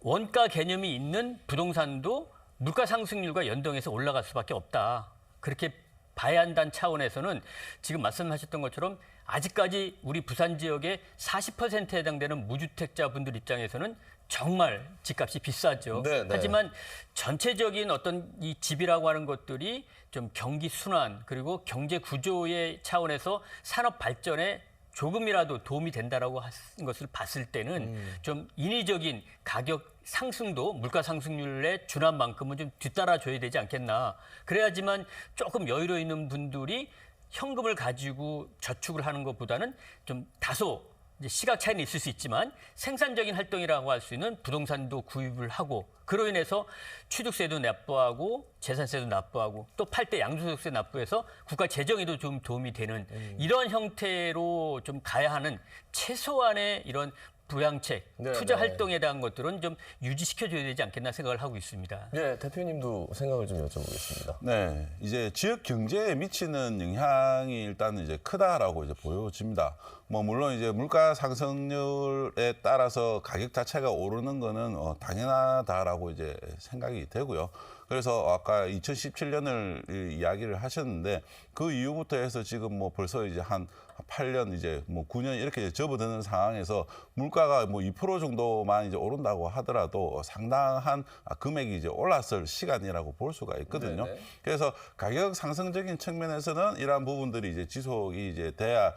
원가 개념이 있는 부동산도 물가 상승률과 연동해서 올라갈 수밖에 없다. 그렇게 봐야 한다는 차원에서는 지금 말씀하셨던 것처럼 아직까지 우리 부산 지역의 40%에 해당되는 무주택자분들 입장에서는 정말 집값이 비싸죠. 네, 네. 하지만 전체적인 어떤 이 집이라고 하는 것들이 좀 경기 순환 그리고 경제 구조의 차원에서 산업 발전에 조금이라도 도움이 된다라고 하는 것을 봤을 때는 좀 인위적인 가격 상승도 물가 상승률에 준한 만큼은 좀 뒤따라줘야 되지 않겠나. 그래야지만 조금 여유로 있는 분들이 현금을 가지고 저축을 하는 것보다는 좀 다소 이제 시각 차이는 있을 수 있지만 생산적인 활동이라고 할 수 있는 부동산도 구입을 하고 그로 인해서 취득세도 납부하고 재산세도 납부하고 또 팔 때 양도소득세 납부해서 국가 재정에도 좀 도움이 되는 이런 형태로 좀 가야 하는 최소한의 이런 부양책, 네, 투자 네. 활동에 대한 것들은 좀 유지시켜줘야 되지 않겠나 생각을 하고 있습니다. 네, 대표님도 생각을 좀 여쭤보겠습니다. 네, 이제 지역 경제에 미치는 영향이 일단 이제 크다라고 이제 보여집니다. 뭐 물론 이제 물가 상승률에 따라서 가격 자체가 오르는 거는 당연하다라고 이제 생각이 되고요. 그래서 아까 2017년을 이야기를 하셨는데 그 이후부터 해서 지금 뭐 벌써 이제 한 8년 이제 뭐 9년 이렇게 접어드는 상황에서 물가가 뭐 2% 정도만 이제 오른다고 하더라도 상당한 금액이 이제 올랐을 시간이라고 볼 수가 있거든요. 네네. 그래서 가격 상승적인 측면에서는 이러한 부분들이 이제 지속이 이제 돼야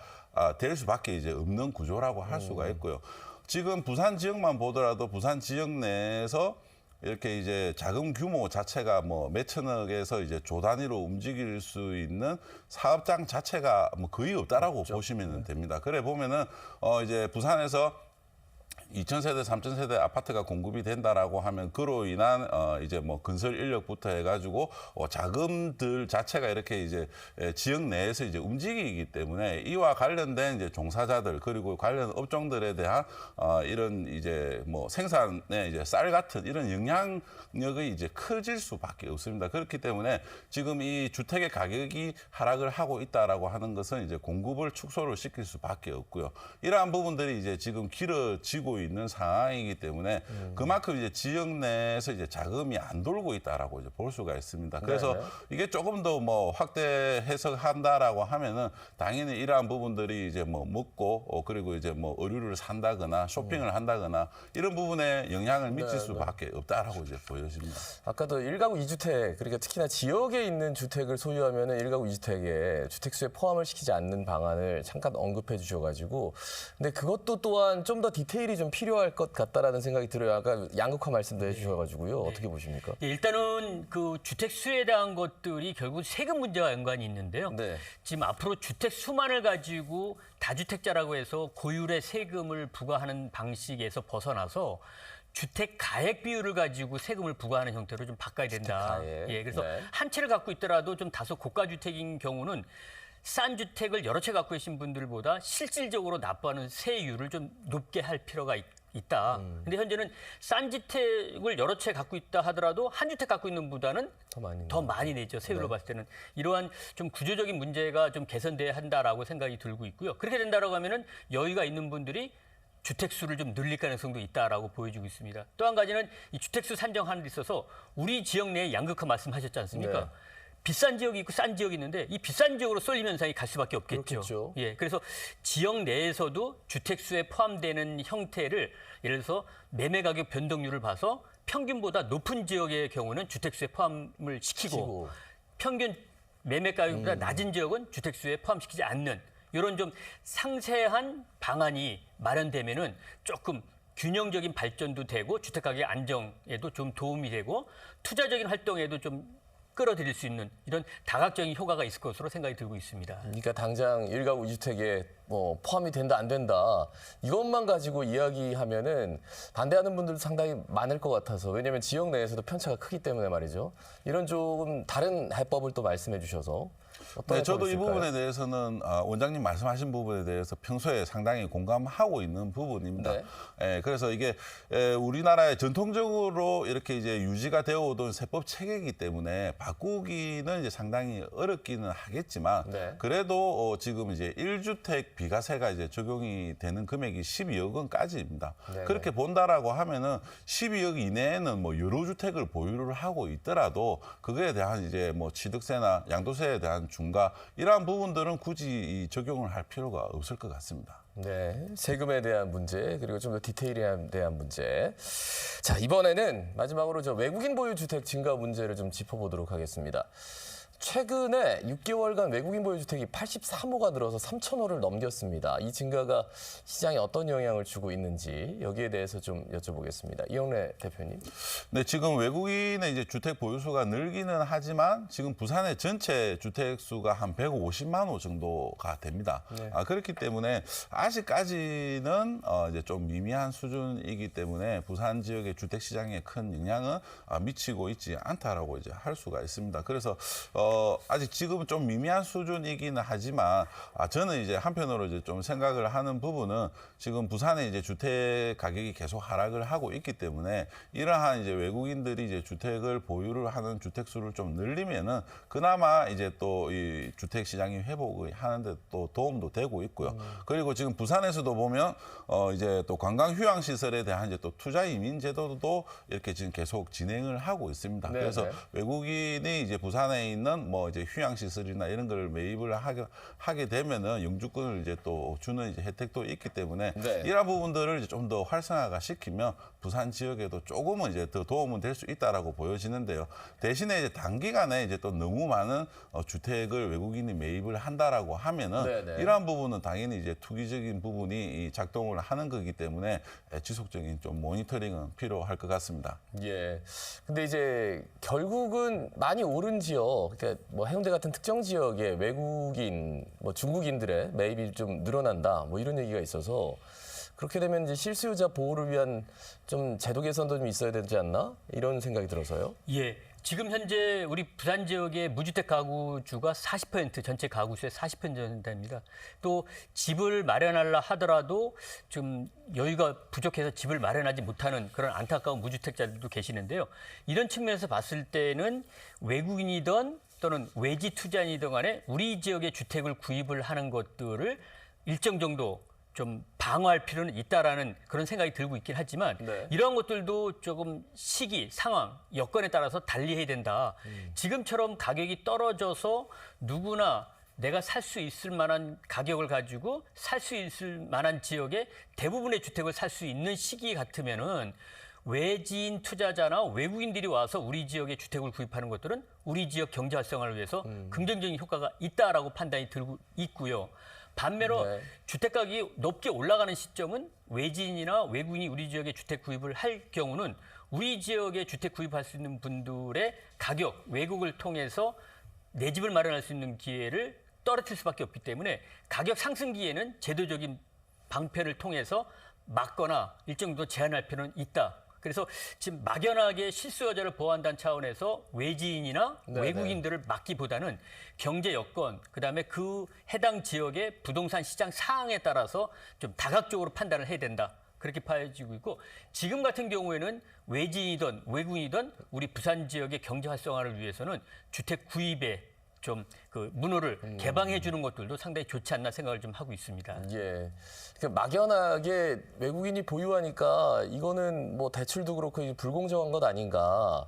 될 수밖에 이제 없는 구조라고 할 수가 있고요. 지금 부산 지역만 보더라도 부산 지역 내에서 이렇게 이제 자금 규모 자체가 뭐 몇천억에서 이제 조 단위로 움직일 수 있는 사업장 자체가 뭐 거의 없다라고 보시면 됩니다. 그래 보면은 이제 부산에서 2,000세대, 3,000세대 아파트가 공급이 된다라고 하면 그로 인한 이제 뭐 건설 인력부터 해가지고 자금들 자체가 이렇게 이제 지역 내에서 이제 움직이기 때문에 이와 관련된 이제 종사자들 그리고 관련 업종들에 대한 이런 이제 뭐 생산에 이제 쌀 같은 이런 영향력이 이제 커질 수밖에 없습니다. 그렇기 때문에 지금 이 주택의 가격이 하락을 하고 있다라고 하는 것은 이제 공급을 축소를 시킬 수밖에 없고요. 이러한 부분들이 이제 지금 길어지고 있는 상황이기 때문에 그만큼 이제 지역 내에서 이제 자금이 안 돌고 있다라고 이제 볼 수가 있습니다. 그래서 네네. 이게 조금 더 뭐 확대 해석한다라고 하면은 당연히 이러한 부분들이 이제 뭐 먹고 그리고 이제 뭐 의류를 산다거나 쇼핑을 한다거나 이런 부분에 영향을 미칠 수밖에 없다라고 이제 보여집니다. 아까도 1가구 2주택, 그러니까 특히나 지역에 있는 주택을 소유하면 1가구 2주택에 주택수에 포함을 시키지 않는 방안을 잠깐 언급해 주셔가지고 근데 그것도 또한 좀 더 디테일이 좀 좀 필요할 것 같다라는 생각이 들어요. 아까 양극화 말씀도 해주셔가지고요. 어떻게 보십니까? 예, 일단은 그 주택 수에 대한 것들이 결국 세금 문제와 연관이 있는데요. 네. 지금 앞으로 주택 수만을 가지고 다주택자라고 해서 고율의 세금을 부과하는 방식에서 벗어나서 주택 가액 비율을 가지고 세금을 부과하는 형태로 좀 바꿔야 된다. 가액. 예, 그래서 네. 한 채를 갖고 있더라도 좀 다소 고가 주택인 경우는 싼 주택을 여러 채 갖고 계신 분들보다 실질적으로 납부하는 세율을 좀 높게 할 필요가 있다. 근데 현재는 싼 주택을 여러 채 갖고 있다 하더라도 한 주택 갖고 있는 보다는 더 많이 내죠. 세율로 봤을 때는. 이러한 좀 구조적인 문제가 좀 개선돼야 한다라고 생각이 들고 있고요. 그렇게 된다라고 하면은 여유가 있는 분들이 주택 수를 좀 늘릴 가능성도 있다라고 보여지고 있습니다. 또 한 가지는 이 주택 수 산정하는 데 있어서 우리 지역 내에 양극화 말씀하셨지 않습니까? 네. 비싼 지역이 있고 싼 지역이 있는데 이 비싼 지역으로 쏠림 현상이 갈 수밖에 없겠죠. 그렇겠죠. 예, 그래서 지역 내에서도 주택수에 포함되는 형태를 예를 들어서 매매 가격 변동률을 봐서 평균보다 높은 지역의 경우는 주택수에 포함을 시키고 평균 매매 가격보다 낮은 지역은 주택수에 포함시키지 않는 이런 좀 상세한 방안이 마련되면은 조금 균형적인 발전도 되고 주택 가격 안정에도 좀 도움이 되고 투자적인 활동에도 좀 끌어들일 수 있는 이런 다각적인 효과가 있을 것으로 생각이 들고 있습니다. 그러니까 당장 일가구 2주택에 뭐 포함이 된다 안 된다 이것만 가지고 이야기하면은 반대하는 분들도 상당히 많을 것 같아서 왜냐하면 지역 내에서도 편차가 크기 때문에 말이죠. 이런 조금 다른 해법을 또 말씀해 주셔서 어떤 네, 저도 해법이 이 있을까요? 부분에 대해서는 원장님 말씀하신 부분에 대해서 평소에 상당히 공감하고 있는 부분입니다. 네. 예, 그래서 이게 우리나라의 전통적으로 이렇게 이제 유지가 되어 오던 세법 체계이기 때문에 바꾸기는 이제 상당히 어렵기는 하겠지만 네. 그래도 지금 이제 1주택 비과세가 이제 적용이 되는 금액이 12억 원까지입니다. 네네. 그렇게 본다라고 하면은 12억 이내에는 뭐 여러 주택을 보유를 하고 있더라도 그거에 대한 이제 뭐 취득세나 양도세에 대한 중과 이러한 부분들은 굳이 적용을 할 필요가 없을 것 같습니다. 네, 세금에 대한 문제 그리고 좀 더 디테일에 대한 문제. 자, 이번에는 마지막으로 저 외국인 보유 주택 증가 문제를 좀 짚어보도록 하겠습니다. 최근에 6개월간 외국인 보유 주택이 83호가 늘어서 3,000호를 넘겼습니다. 이 증가가 시장에 어떤 영향을 주고 있는지 여기에 대해서 좀 여쭤보겠습니다. 이영래 대표님. 네, 지금 외국인의 이제 주택 보유수가 늘기는 하지만 지금 부산의 전체 주택 수가 한 150만 호 정도가 됩니다. 네. 그렇기 때문에 아직까지는 이제 좀 미미한 수준이기 때문에 부산 지역의 주택 시장에 큰 영향은 미치고 있지 않다라고 이제 할 수가 있습니다. 그래서 아직 지금은 좀 미미한 수준이기는 하지만 저는 이제 한편으로 이제 좀 생각을 하는 부분은 지금 부산의 이제 주택 가격이 계속 하락을 하고 있기 때문에 이러한 이제 외국인들이 이제 주택을 보유를 하는 주택 수를 좀 늘리면은 그나마 이제 또 이 주택 시장이 회복을 하는데 또 도움도 되고 있고요. 그리고 지금 부산에서도 보면 이제 또 관광 휴양 시설에 대한 이제 또 투자 이민 제도도 이렇게 지금 계속 진행을 하고 있습니다. 네, 그래서 네. 외국인이 이제 부산에 있는 뭐 이제 휴양 시설이나 이런 걸 매입을 하게 되면은 영주권을 이제 또 주는 이제 혜택도 있기 때문에 네. 이런 부분들을 이제 좀 더 활성화가 시키면 부산 지역에도 조금은 이제 더 도움은 될 수 있다라고 보여지는데요. 대신에 이제 단기간에 이제 또 너무 많은 주택을 외국인이 매입을 한다라고 하면은 네, 네. 이러한 부분은 당연히 이제 투기적인 부분이 작동을 하는 거기 때문에 지속적인 좀 모니터링은 필요할 것 같습니다. 예. 근데 이제 결국은 많이 오른 지역, 그러니까 뭐 해운대 같은 특정 지역에 외국인, 뭐 중국인들의 매입이 좀 늘어난다, 뭐 이런 얘기가 있어서 그렇게 되면 이제 실수요자 보호를 위한 좀 제도 개선도 좀 있어야 되지 않나? 이런 생각이 들어서요. 예. 지금 현재 우리 부산 지역의 무주택 가구주가 40% 전체 가구수의 40% 됩니다. 또 집을 마련하려 하더라도 좀 여유가 부족해서 집을 마련하지 못하는 그런 안타까운 무주택자들도 계시는데요. 이런 측면에서 봤을 때는 외국인이든 또는 외지 투자인이든 간에 우리 지역의 주택을 구입을 하는 것들을 일정 정도 좀 방어할 필요는 있다라는 그런 생각이 들고 있긴 하지만 네. 이러한 것들도 조금 시기, 상황, 여건에 따라서 달리해야 된다. 지금처럼 가격이 떨어져서 누구나 내가 살 수 있을 만한 가격을 가지고 살 수 있을 만한 지역에 대부분의 주택을 살 수 있는 시기 같으면은 외지인 투자자나 외국인들이 와서 우리 지역에 주택을 구입하는 것들은 우리 지역 경제 활성화를 위해서 긍정적인 효과가 있다라고 판단이 들고 있고요. 반면에 네. 주택 가격이 높게 올라가는 시점은 외지인이나 외국인이 우리 지역에 주택 구입을 할 경우는 우리 지역에 주택 구입할 수 있는 분들의 가격, 외국을 통해서 내 집을 마련할 수 있는 기회를 떨어뜨릴 수밖에 없기 때문에 가격 상승기에는 제도적인 방편을 통해서 막거나 일정 정도 제한할 필요는 있다. 그래서 지금 막연하게 실수 여자를 보호한다는 차원에서 외지인이나 네네. 외국인들을 막기보다는 경제 여건, 그다음에 그 해당 지역의 부동산 시장 상황에 따라서 좀 다각적으로 판단을 해야 된다. 그렇게 봐지고 있고 지금 같은 경우에는 외지인이든 외국인이든 우리 부산 지역의 경제 활성화를 위해서는 주택 구입에 좀 그 문호를 개방해 주는 것들도 상당히 좋지 않나 생각을 좀 하고 있습니다. 예. 그러니까 막연하게 외국인이 보유하니까 이거는 뭐 대출도 그렇고 이게 불공정한 것 아닌가.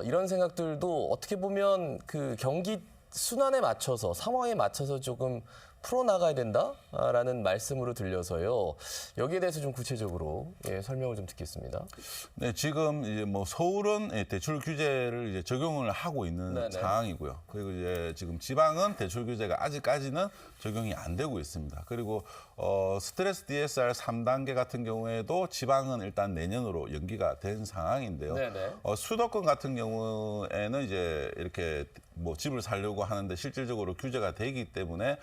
이런 생각들도 어떻게 보면 그 경기 순환에 맞춰서 상황에 맞춰서 조금 풀어나가야 된다라는 말씀으로 들려서요. 여기에 대해서 좀 구체적으로 설명을 좀 듣겠습니다. 네, 지금 이제 뭐 서울은 대출 규제를 이제 적용을 하고 있는 네네. 상황이고요. 그리고 이제 지금 지방은 대출 규제가 아직까지는 적용이 안 되고 있습니다. 그리고 스트레스 DSR 3단계 같은 경우에도 지방은 일단 내년으로 연기가 된 상황인데요. 네네. 수도권 같은 경우에는 이제 이렇게 뭐 집을 살려고 하는데 실질적으로 규제가 되기 때문에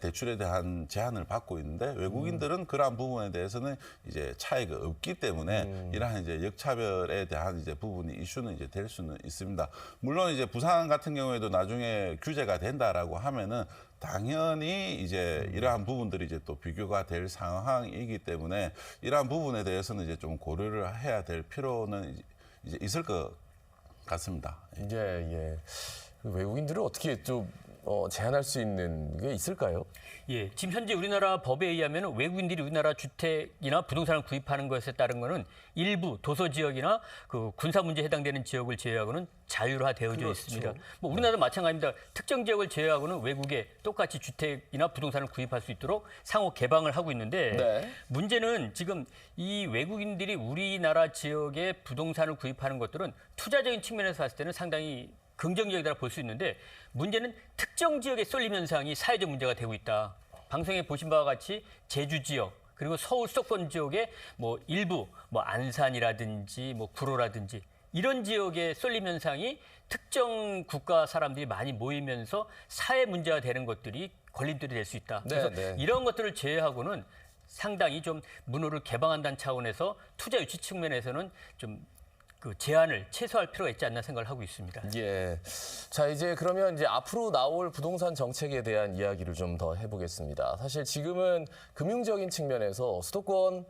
대출에 대한 제한을 받고 있는데 외국인들은 그러한 부분에 대해서는 이제 차이가 없기 때문에 이러한 이제 역차별에 대한 이제 부분이 이슈는 이제 될 수는 있습니다. 물론 이제 부산 같은 경우에도 나중에 규제가 된다라고 하면은 당연히 이제 이러한 부분들이 이제 또 비교가 될 상황이기 때문에 이러한 부분에 대해서는 이제 좀 고려를 해야 될 필요는 이제 있을 것 같습니다. 예, 예. 외국인들을 어떻게 좀 제한할 수 있는 게 있을까요? 예, 지금 현재 우리나라 법에 의하면 외국인들이 우리나라 주택이나 부동산을 구입하는 것에 따른 거는 일부 도서 지역이나 그 군사 문제에 해당되는 지역을 제외하고는 자율화되어져 그렇죠. 있습니다. 뭐 우리나라도 마찬가지입니다. 특정 지역을 제외하고는 외국에 똑같이 주택이나 부동산을 구입할 수 있도록 상호 개방을 하고 있는데 네. 문제는 지금 이 외국인들이 우리나라 지역에 부동산을 구입하는 것들은 투자적인 측면에서 봤을 때는 상당히 긍정적이다고 볼 수 있는데 문제는 특정 지역의 쏠림 현상이 사회적 문제가 되고 있다. 방송에 보신 바와 같이 제주 지역 그리고 서울 수도권 지역의 뭐 일부 뭐 안산이라든지 뭐 구로라든지 이런 지역의 쏠림 현상이 특정 국가 사람들이 많이 모이면서 사회 문제가 되는 것들이 걸림돌이 될 수 있다. 그래서 네. 이런 것들을 제외하고는 상당히 좀 문호를 개방한다는 차원에서 투자 유치 측면에서는 좀 그 제한을 최소화할 필요가 있지 않나 생각을 하고 있습니다. 예. 자, 이제 그러면 이제 앞으로 나올 부동산 정책에 대한 이야기를 좀 더 해보겠습니다. 사실 지금은 금융적인 측면에서 수도권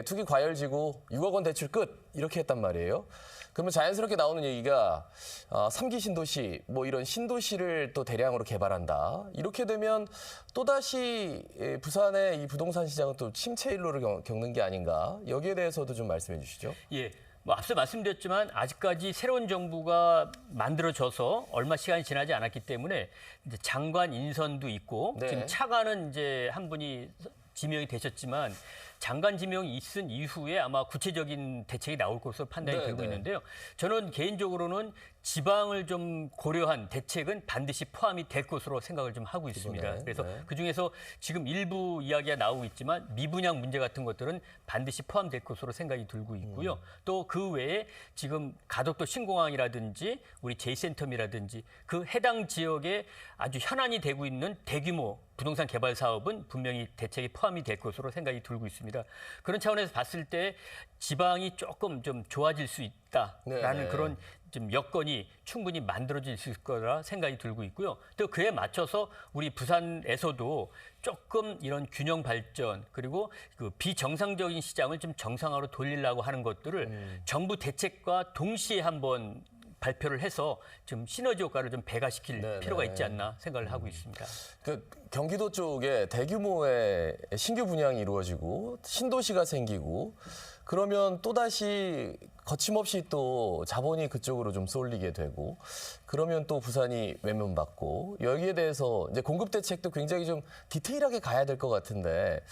투기 과열지구 6억 원 대출 끝 이렇게 했단 말이에요. 그러면 자연스럽게 나오는 얘기가 3기 신도시 뭐 이런 신도시를 또 대량으로 개발한다. 이렇게 되면 또다시 부산의 이 부동산 시장은 또 침체 일로를 겪는 게 아닌가. 여기에 대해서도 좀 말씀해 주시죠. 예. 뭐 앞서 말씀드렸지만 아직까지 새로운 정부가 만들어져서 얼마 시간이 지나지 않았기 때문에 이제 장관 인선도 있고 네. 지금 차관은 이제 한 분이 지명이 되셨지만 장관 지명이 있은 이후에 아마 구체적인 대책이 나올 것으로 판단이 네, 되고 네. 있는데요. 저는 개인적으로는 지방을 좀 고려한 대책은 반드시 포함이 될 것으로 생각을 좀 하고 있습니다. 이번에, 그래서 네. 그중에서 지금 일부 이야기가 나오고 있지만 미분양 문제 같은 것들은 반드시 포함될 것으로 생각이 들고 있고요. 또 그 외에 지금 가덕도 신공항이라든지 우리 제이센텀이라든지 그 해당 지역에 아주 현안이 되고 있는 대규모 부동산 개발 사업은 분명히 대책에 포함이 될 것으로 생각이 들고 있습니다. 그런 차원에서 봤을 때 지방이 조금 좀 좋아질 수 있다라는 네. 그런 좀 여건이 충분히 만들어질 수 있을 거라 생각이 들고 있고요. 또 그에 맞춰서 우리 부산에서도 조금 이런 균형 발전 그리고 그 비정상적인 시장을 좀 정상화로 돌리려고 하는 것들을 정부 대책과 동시에 한번 발표를 해서 좀 시너지 효과를 좀 배가시킬 네네. 필요가 있지 않나 생각을 하고 있습니다. 그 경기도 쪽에 대규모의 신규 분양이 이루어지고 신도시가 생기고 그러면 또다시 거침없이 또 자본이 그쪽으로 좀 쏠리게 되고 그러면 또 부산이 외면받고 여기에 대해서 이제 공급 대책도 굉장히 좀 디테일하게 가야 될 것 같은데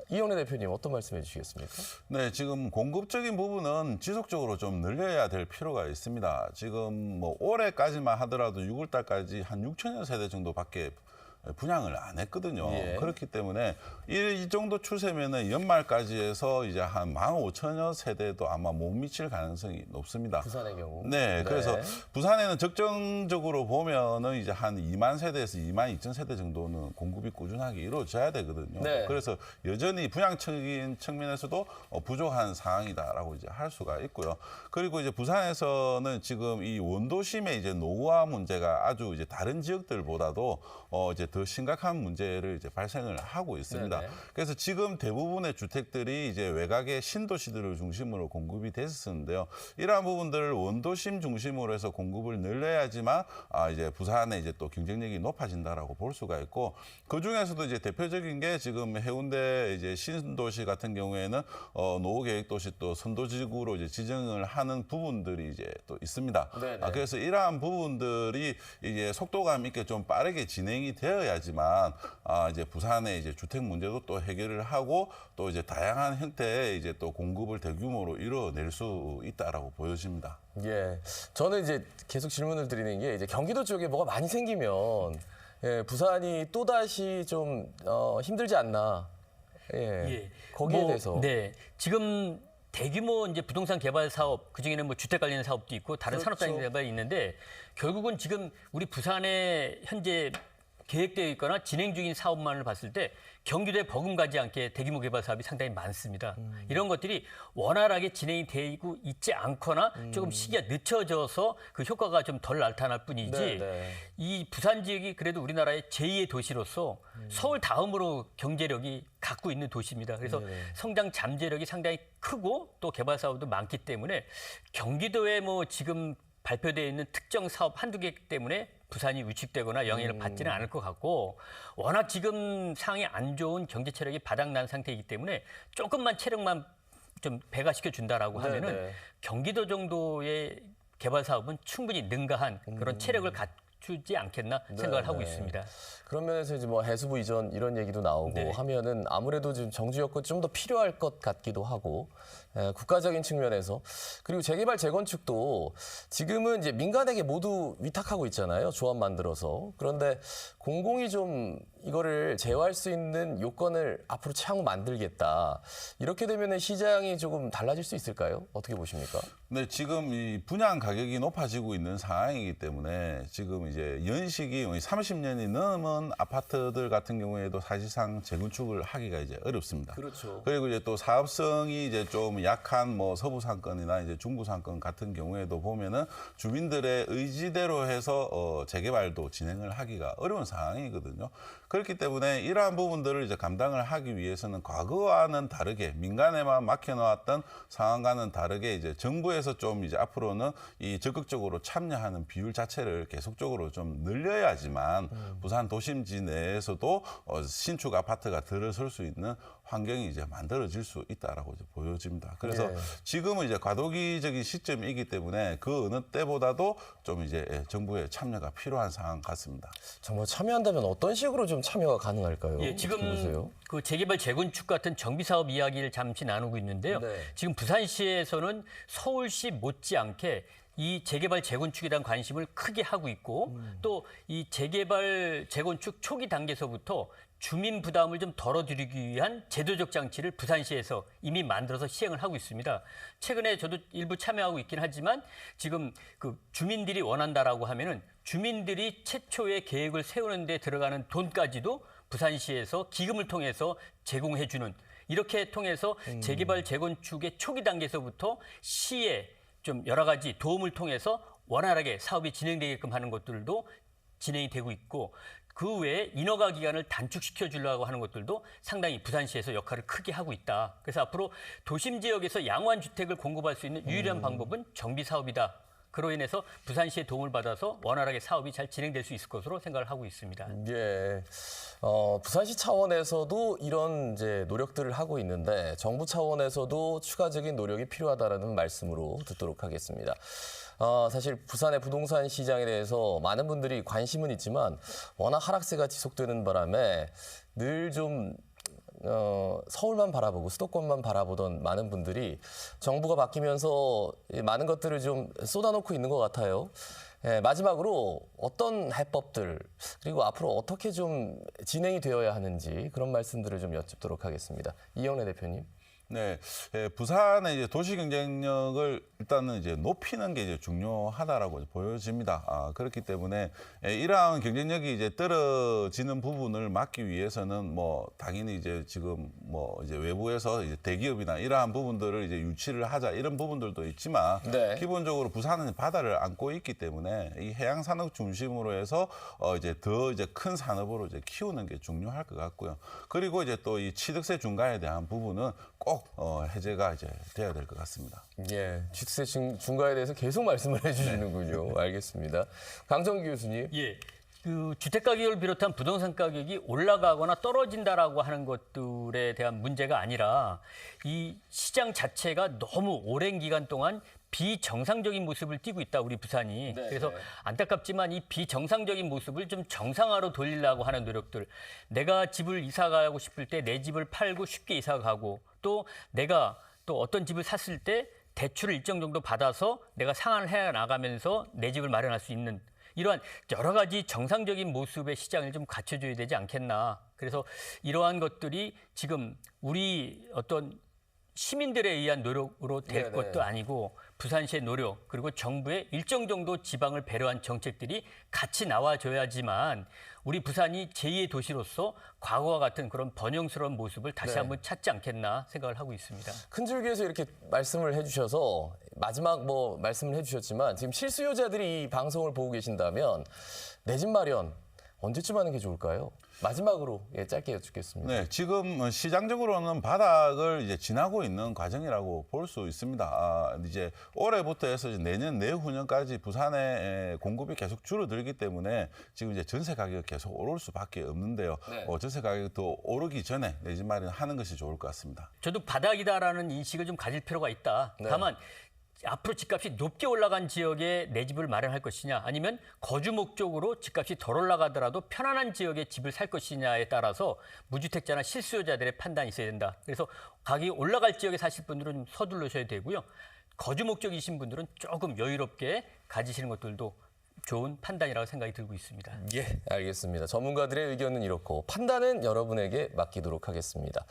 이영래 대표님 어떤 말씀해 주시겠습니까? 네, 지금 공급적인 부분은 지속적으로 좀 늘려야 될 필요가 있습니다. 지금 뭐 올해까지만 하더라도 6월 달까지 한 6천여 세대 정도밖에 분양을 안 했거든요. 예. 그렇기 때문에 이 정도 추세면은 연말까지 해서 이제 한 15,000여 세대도 아마 못 미칠 가능성이 높습니다. 부산의 경우. 네, 그래서 부산에는 적정적으로 보면은 이제 한 2만 세대에서 2만 2천 세대 정도는 공급이 꾸준하게 이루어져야 되거든요. 네. 그래서 여전히 분양적인 측면에서도 부족한 상황이다라고 이제 할 수가 있고요. 그리고 이제 부산에서는 지금 이 원도심의 이제 노후화 문제가 아주 이제 다른 지역들보다도 이제 더 심각한 문제를 이제 발생을 하고 있습니다. 네네. 그래서 지금 대부분의 주택들이 이제 외곽의 신도시들을 중심으로 공급이 됐었는데요. 이러한 부분들을 원도심 중심으로 해서 공급을 늘려야지만 이제 부산의 이제 또 경쟁력이 높아진다라고 볼 수가 있고, 그 중에서도 이제 대표적인 게 지금 해운대 이제 신도시 같은 경우에는 노후계획도시 또 선도지구로 이제 지정을 하는 부분들이 이제 또 있습니다. 그래서 이러한 부분들이 이제 속도감 있게 좀 빠르게 진행이 되어야지만 이제 부산의 이제 주택 문제도 또 해결을 하고 또 이제 다양한 형태의 이제 또 공급을 대규모로 이뤄낼 수 있다라고 보여집니다. 예, 저는 이제 계속 질문을 드리는 게 이제 경기도 쪽에 뭐가 많이 생기면 예, 부산이 또 다시 좀 힘들지 않나. 예, 거기에 대해서. 네, 지금 대규모 이제 부동산 개발 사업, 그 중에는 뭐 주택 관련 사업도 있고 다른 그렇죠. 산업 단위 개발이 있는데, 결국은 지금 우리 부산에 현재 계획되어 있거나 진행 중인 사업만을 봤을 때 경기도에 버금가지 않게 대규모 개발 사업이 상당히 많습니다. 이런 것들이 원활하게 진행이 되고 있지 않거나 조금 시기가 늦춰져서 그 효과가 좀 덜 나타날 뿐이지, 네네. 이 부산 지역이 그래도 우리나라의 제2의 도시로서 서울 다음으로 경제력이 갖고 있는 도시입니다. 그래서 성장 잠재력이 상당히 크고 또 개발 사업도 많기 때문에 경기도에 뭐 지금 발표되어 있는 특정 사업 한두 개 때문에 부산이 위축되거나 영향을 받지는 않을 것 같고, 워낙 지금 상황이 안 좋은 경제 체력이 바닥난 상태이기 때문에 조금만 체력만 좀 배가시켜 준다라고 하면은 경기도 정도의 개발 사업은 충분히 능가한 그런 체력을 갖추지 않겠나 생각을 하고 있습니다. 그런 면에서 이제 뭐 해수부 이전 이런 얘기도 나오고 하면은 아무래도 지금 정주 여건 좀 더 필요할 것 같기도 하고, 국가적인 측면에서, 그리고 재개발 재건축도 지금은 이제 민간에게 모두 위탁하고 있잖아요. 조합 만들어서. 그런데 공공이 좀 이거를 제어할 수 있는 요건을 앞으로 차후 만들겠다. 이렇게 되면은 시장이 조금 달라질 수 있을까요? 어떻게 보십니까? 네, 지금 이 분양 가격이 높아지고 있는 상황이기 때문에 지금 이제 연식이 30년이 넘은 아파트들 같은 경우에도 사실상 재건축을 하기가 이제 어렵습니다. 그렇죠. 그리고 이제 또 사업성이 이제 좀 약한 뭐 서부 상권이나 이제 중부 상권 같은 경우에도 보면은 주민들의 의지대로 해서 재개발도 진행을 하기가 어려운 상황이거든요. 그렇기 때문에 이러한 부분들을 이제 감당을 하기 위해서는 과거와는 다르게 민간에만 맡겨놓았던 상황과는 다르게 이제 정부에서 좀 이제 앞으로는 이 적극적으로 참여하는 비율 자체를 계속적으로 좀 늘려야지만 부산 도심지 내에서도 신축 아파트가 들어설 수 있는 환경이 이제 만들어질 수 있다라고 이제 보여집니다. 그래서 지금은 이제 과도기적인 시점이기 때문에 그 어느 때보다도 좀 이제 정부의 참여가 필요한 상황 같습니다. 정말 참여한다면 어떤 식으로 좀 참여가 가능할까요? 예, 어떻게 지금 보세요? 그 재개발 재건축 같은 정비 사업 이야기를 잠시 나누고 있는데요. 지금 부산시에서는 서울시 못지않게 이 재개발 재건축에 대한 관심을 크게 하고 있고, 또 이 재개발 재건축 초기 단계에서부터 주민 부담을 좀 덜어드리기 위한 제도적 장치를 부산시에서 이미 만들어서 시행을 하고 있습니다. 최근에 저도 일부 참여하고 있긴 하지만 지금 그 주민들이 원한다라고 하면은 주민들이 최초의 계획을 세우는 데 들어가는 돈까지도 부산시에서 기금을 통해서 제공해주는, 이렇게 통해서 재개발 재건축의 초기 단계에서부터 시에 좀 여러 가지 도움을 통해서 원활하게 사업이 진행되게끔 하는 것들도 진행이 되고 있고, 그 외에 인허가 기간을 단축시켜 주려고 하는 것들도 상당히 부산시에서 역할을 크게 하고 있다. 그래서 앞으로 도심 지역에서 양호한 주택을 공급할 수 있는 유일한 방법은 정비 사업이다. 그로 인해서 부산시의 도움을 받아서 원활하게 사업이 잘 진행될 수 있을 것으로 생각을 하고 있습니다. 예, 부산시 차원에서도 이런 이제 노력들을 하고 있는데 정부 차원에서도 추가적인 노력이 필요하다라는 말씀으로 듣도록 하겠습니다. 사실 부산의 부동산 시장에 대해서 많은 분들이 관심은 있지만 워낙 하락세가 지속되는 바람에 늘 좀 서울만 바라보고 수도권만 바라보던 많은 분들이 정부가 바뀌면서 많은 것들을 좀 쏟아놓고 있는 것 같아요. 예, 마지막으로 어떤 해법들 그리고 앞으로 어떻게 좀 진행이 되어야 하는지 그런 말씀들을 좀 여쭙도록 하겠습니다. 이영래 대표님. 네, 부산의 이제 도시 경쟁력을 일단은 이제 높이는 게 이제 중요하다라고 보여집니다. 그렇기 때문에 이러한 경쟁력이 이제 떨어지는 부분을 막기 위해서는 뭐 당연히 이제 지금 뭐 이제 외부에서 이제 대기업이나 이러한 부분들을 이제 유치를 하자 이런 부분들도 있지만 네. 기본적으로 부산은 바다를 안고 있기 때문에 이 해양 산업 중심으로 해서 이제 더 이제 큰 산업으로 이제 키우는 게 중요할 것 같고요. 그리고 이제 또 이 취득세 중과에 대한 부분은 꼭 해제가 이제 돼야 될 것 같습니다. 예, 취득세 중과에 대해서 계속 말씀을 해주시는군요. 알겠습니다. 강정기 교수님. 예. 그 주택 가격을 비롯한 부동산 가격이 올라가거나 떨어진다라고 하는 것들에 대한 문제가 아니라 이 시장 자체가 너무 오랜 기간 동안 비정상적인 모습을 띠고 있다, 우리 부산이. 네, 그래서 네. 안타깝지만 이 비정상적인 모습을 좀 정상화로 돌리려고 하는 노력들. 내가 집을 이사 가고 싶을 때 내 집을 팔고 쉽게 이사 가고, 또 내가 또 어떤 집을 샀을 때 대출을 일정 정도 받아서 내가 상환을 해 나가면서 내 집을 마련할 수 있는 이러한 여러 가지 정상적인 모습의 시장을 좀 갖춰줘야 되지 않겠나. 그래서 이러한 것들이 지금 우리 어떤 시민들에 의한 노력으로 될 네네. 것도 아니고 부산시의 노력 그리고 정부의 일정 정도 지방을 배려한 정책들이 같이 나와줘야지만 우리 부산이 제2의 도시로서 과거와 같은 그런 번영스러운 모습을 다시 네. 한번 찾지 않겠나 생각을 하고 있습니다. 큰 줄기에서 이렇게 말씀을 해주셔서 마지막 뭐 말씀을 해주셨지만 지금 실수요자들이 이 방송을 보고 계신다면 내 집 마련 언제쯤 하는 게 좋을까요? 마지막으로 짧게 여쭙겠습니다. 네, 지금 시장적으로는 바닥을 이제 지나고 있는 과정이라고 볼 수 있습니다. 이제 올해부터 해서 이제 내년, 내후년까지 부산의 공급이 계속 줄어들기 때문에 지금 이제 전세 가격이 계속 오를 수밖에 없는데요. 네. 전세 가격도 오르기 전에 내 집 마련 하는 것이 좋을 것 같습니다. 저도 바닥이다라는 인식을 좀 가질 필요가 있다. 네. 다만 앞으로 집값이 높게 올라간 지역에 내 집을 마련할 것이냐 아니면 거주 목적으로 집값이 덜 올라가더라도 편안한 지역에 집을 살 것이냐에 따라서 무주택자나 실수요자들의 판단이 있어야 된다. 그래서 가격이 올라갈 지역에 사실 분들은 좀 서둘러셔야 되고요. 거주 목적이신 분들은 조금 여유롭게 가지시는 것들도 좋은 판단이라고 생각이 들고 있습니다. 예, 알겠습니다. 전문가들의 의견은 이렇고 판단은 여러분에게 맡기도록 하겠습니다.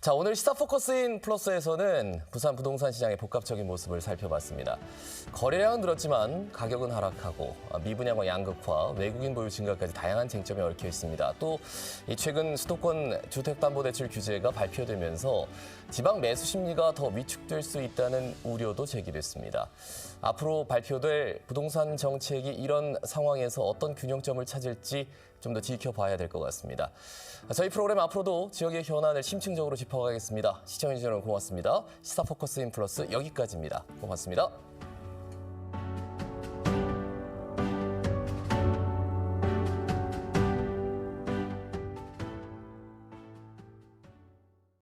자, 오늘 시사포커스인 플러스에서는 부산 부동산 시장의 복합적인 모습을 살펴봤습니다. 거래량은 늘었지만 가격은 하락하고 미분양과 양극화, 외국인 보유 증가까지 다양한 쟁점이 얽혀 있습니다. 또 이 최근 수도권 주택담보대출 규제가 발표되면서 지방 매수 심리가 더 위축될 수 있다는 우려도 제기됐습니다. 앞으로 발표될 부동산 정책이 이런 상황에서 어떤 균형점을 찾을지 좀 더 지켜봐야 될 것 같습니다. 저희 프로그램 앞으로도 지역의 현안을 심층적으로 짚어가겠습니다. 시청해주셔서 고맙습니다. 시사포커스인 플러스 여기까지입니다. 고맙습니다.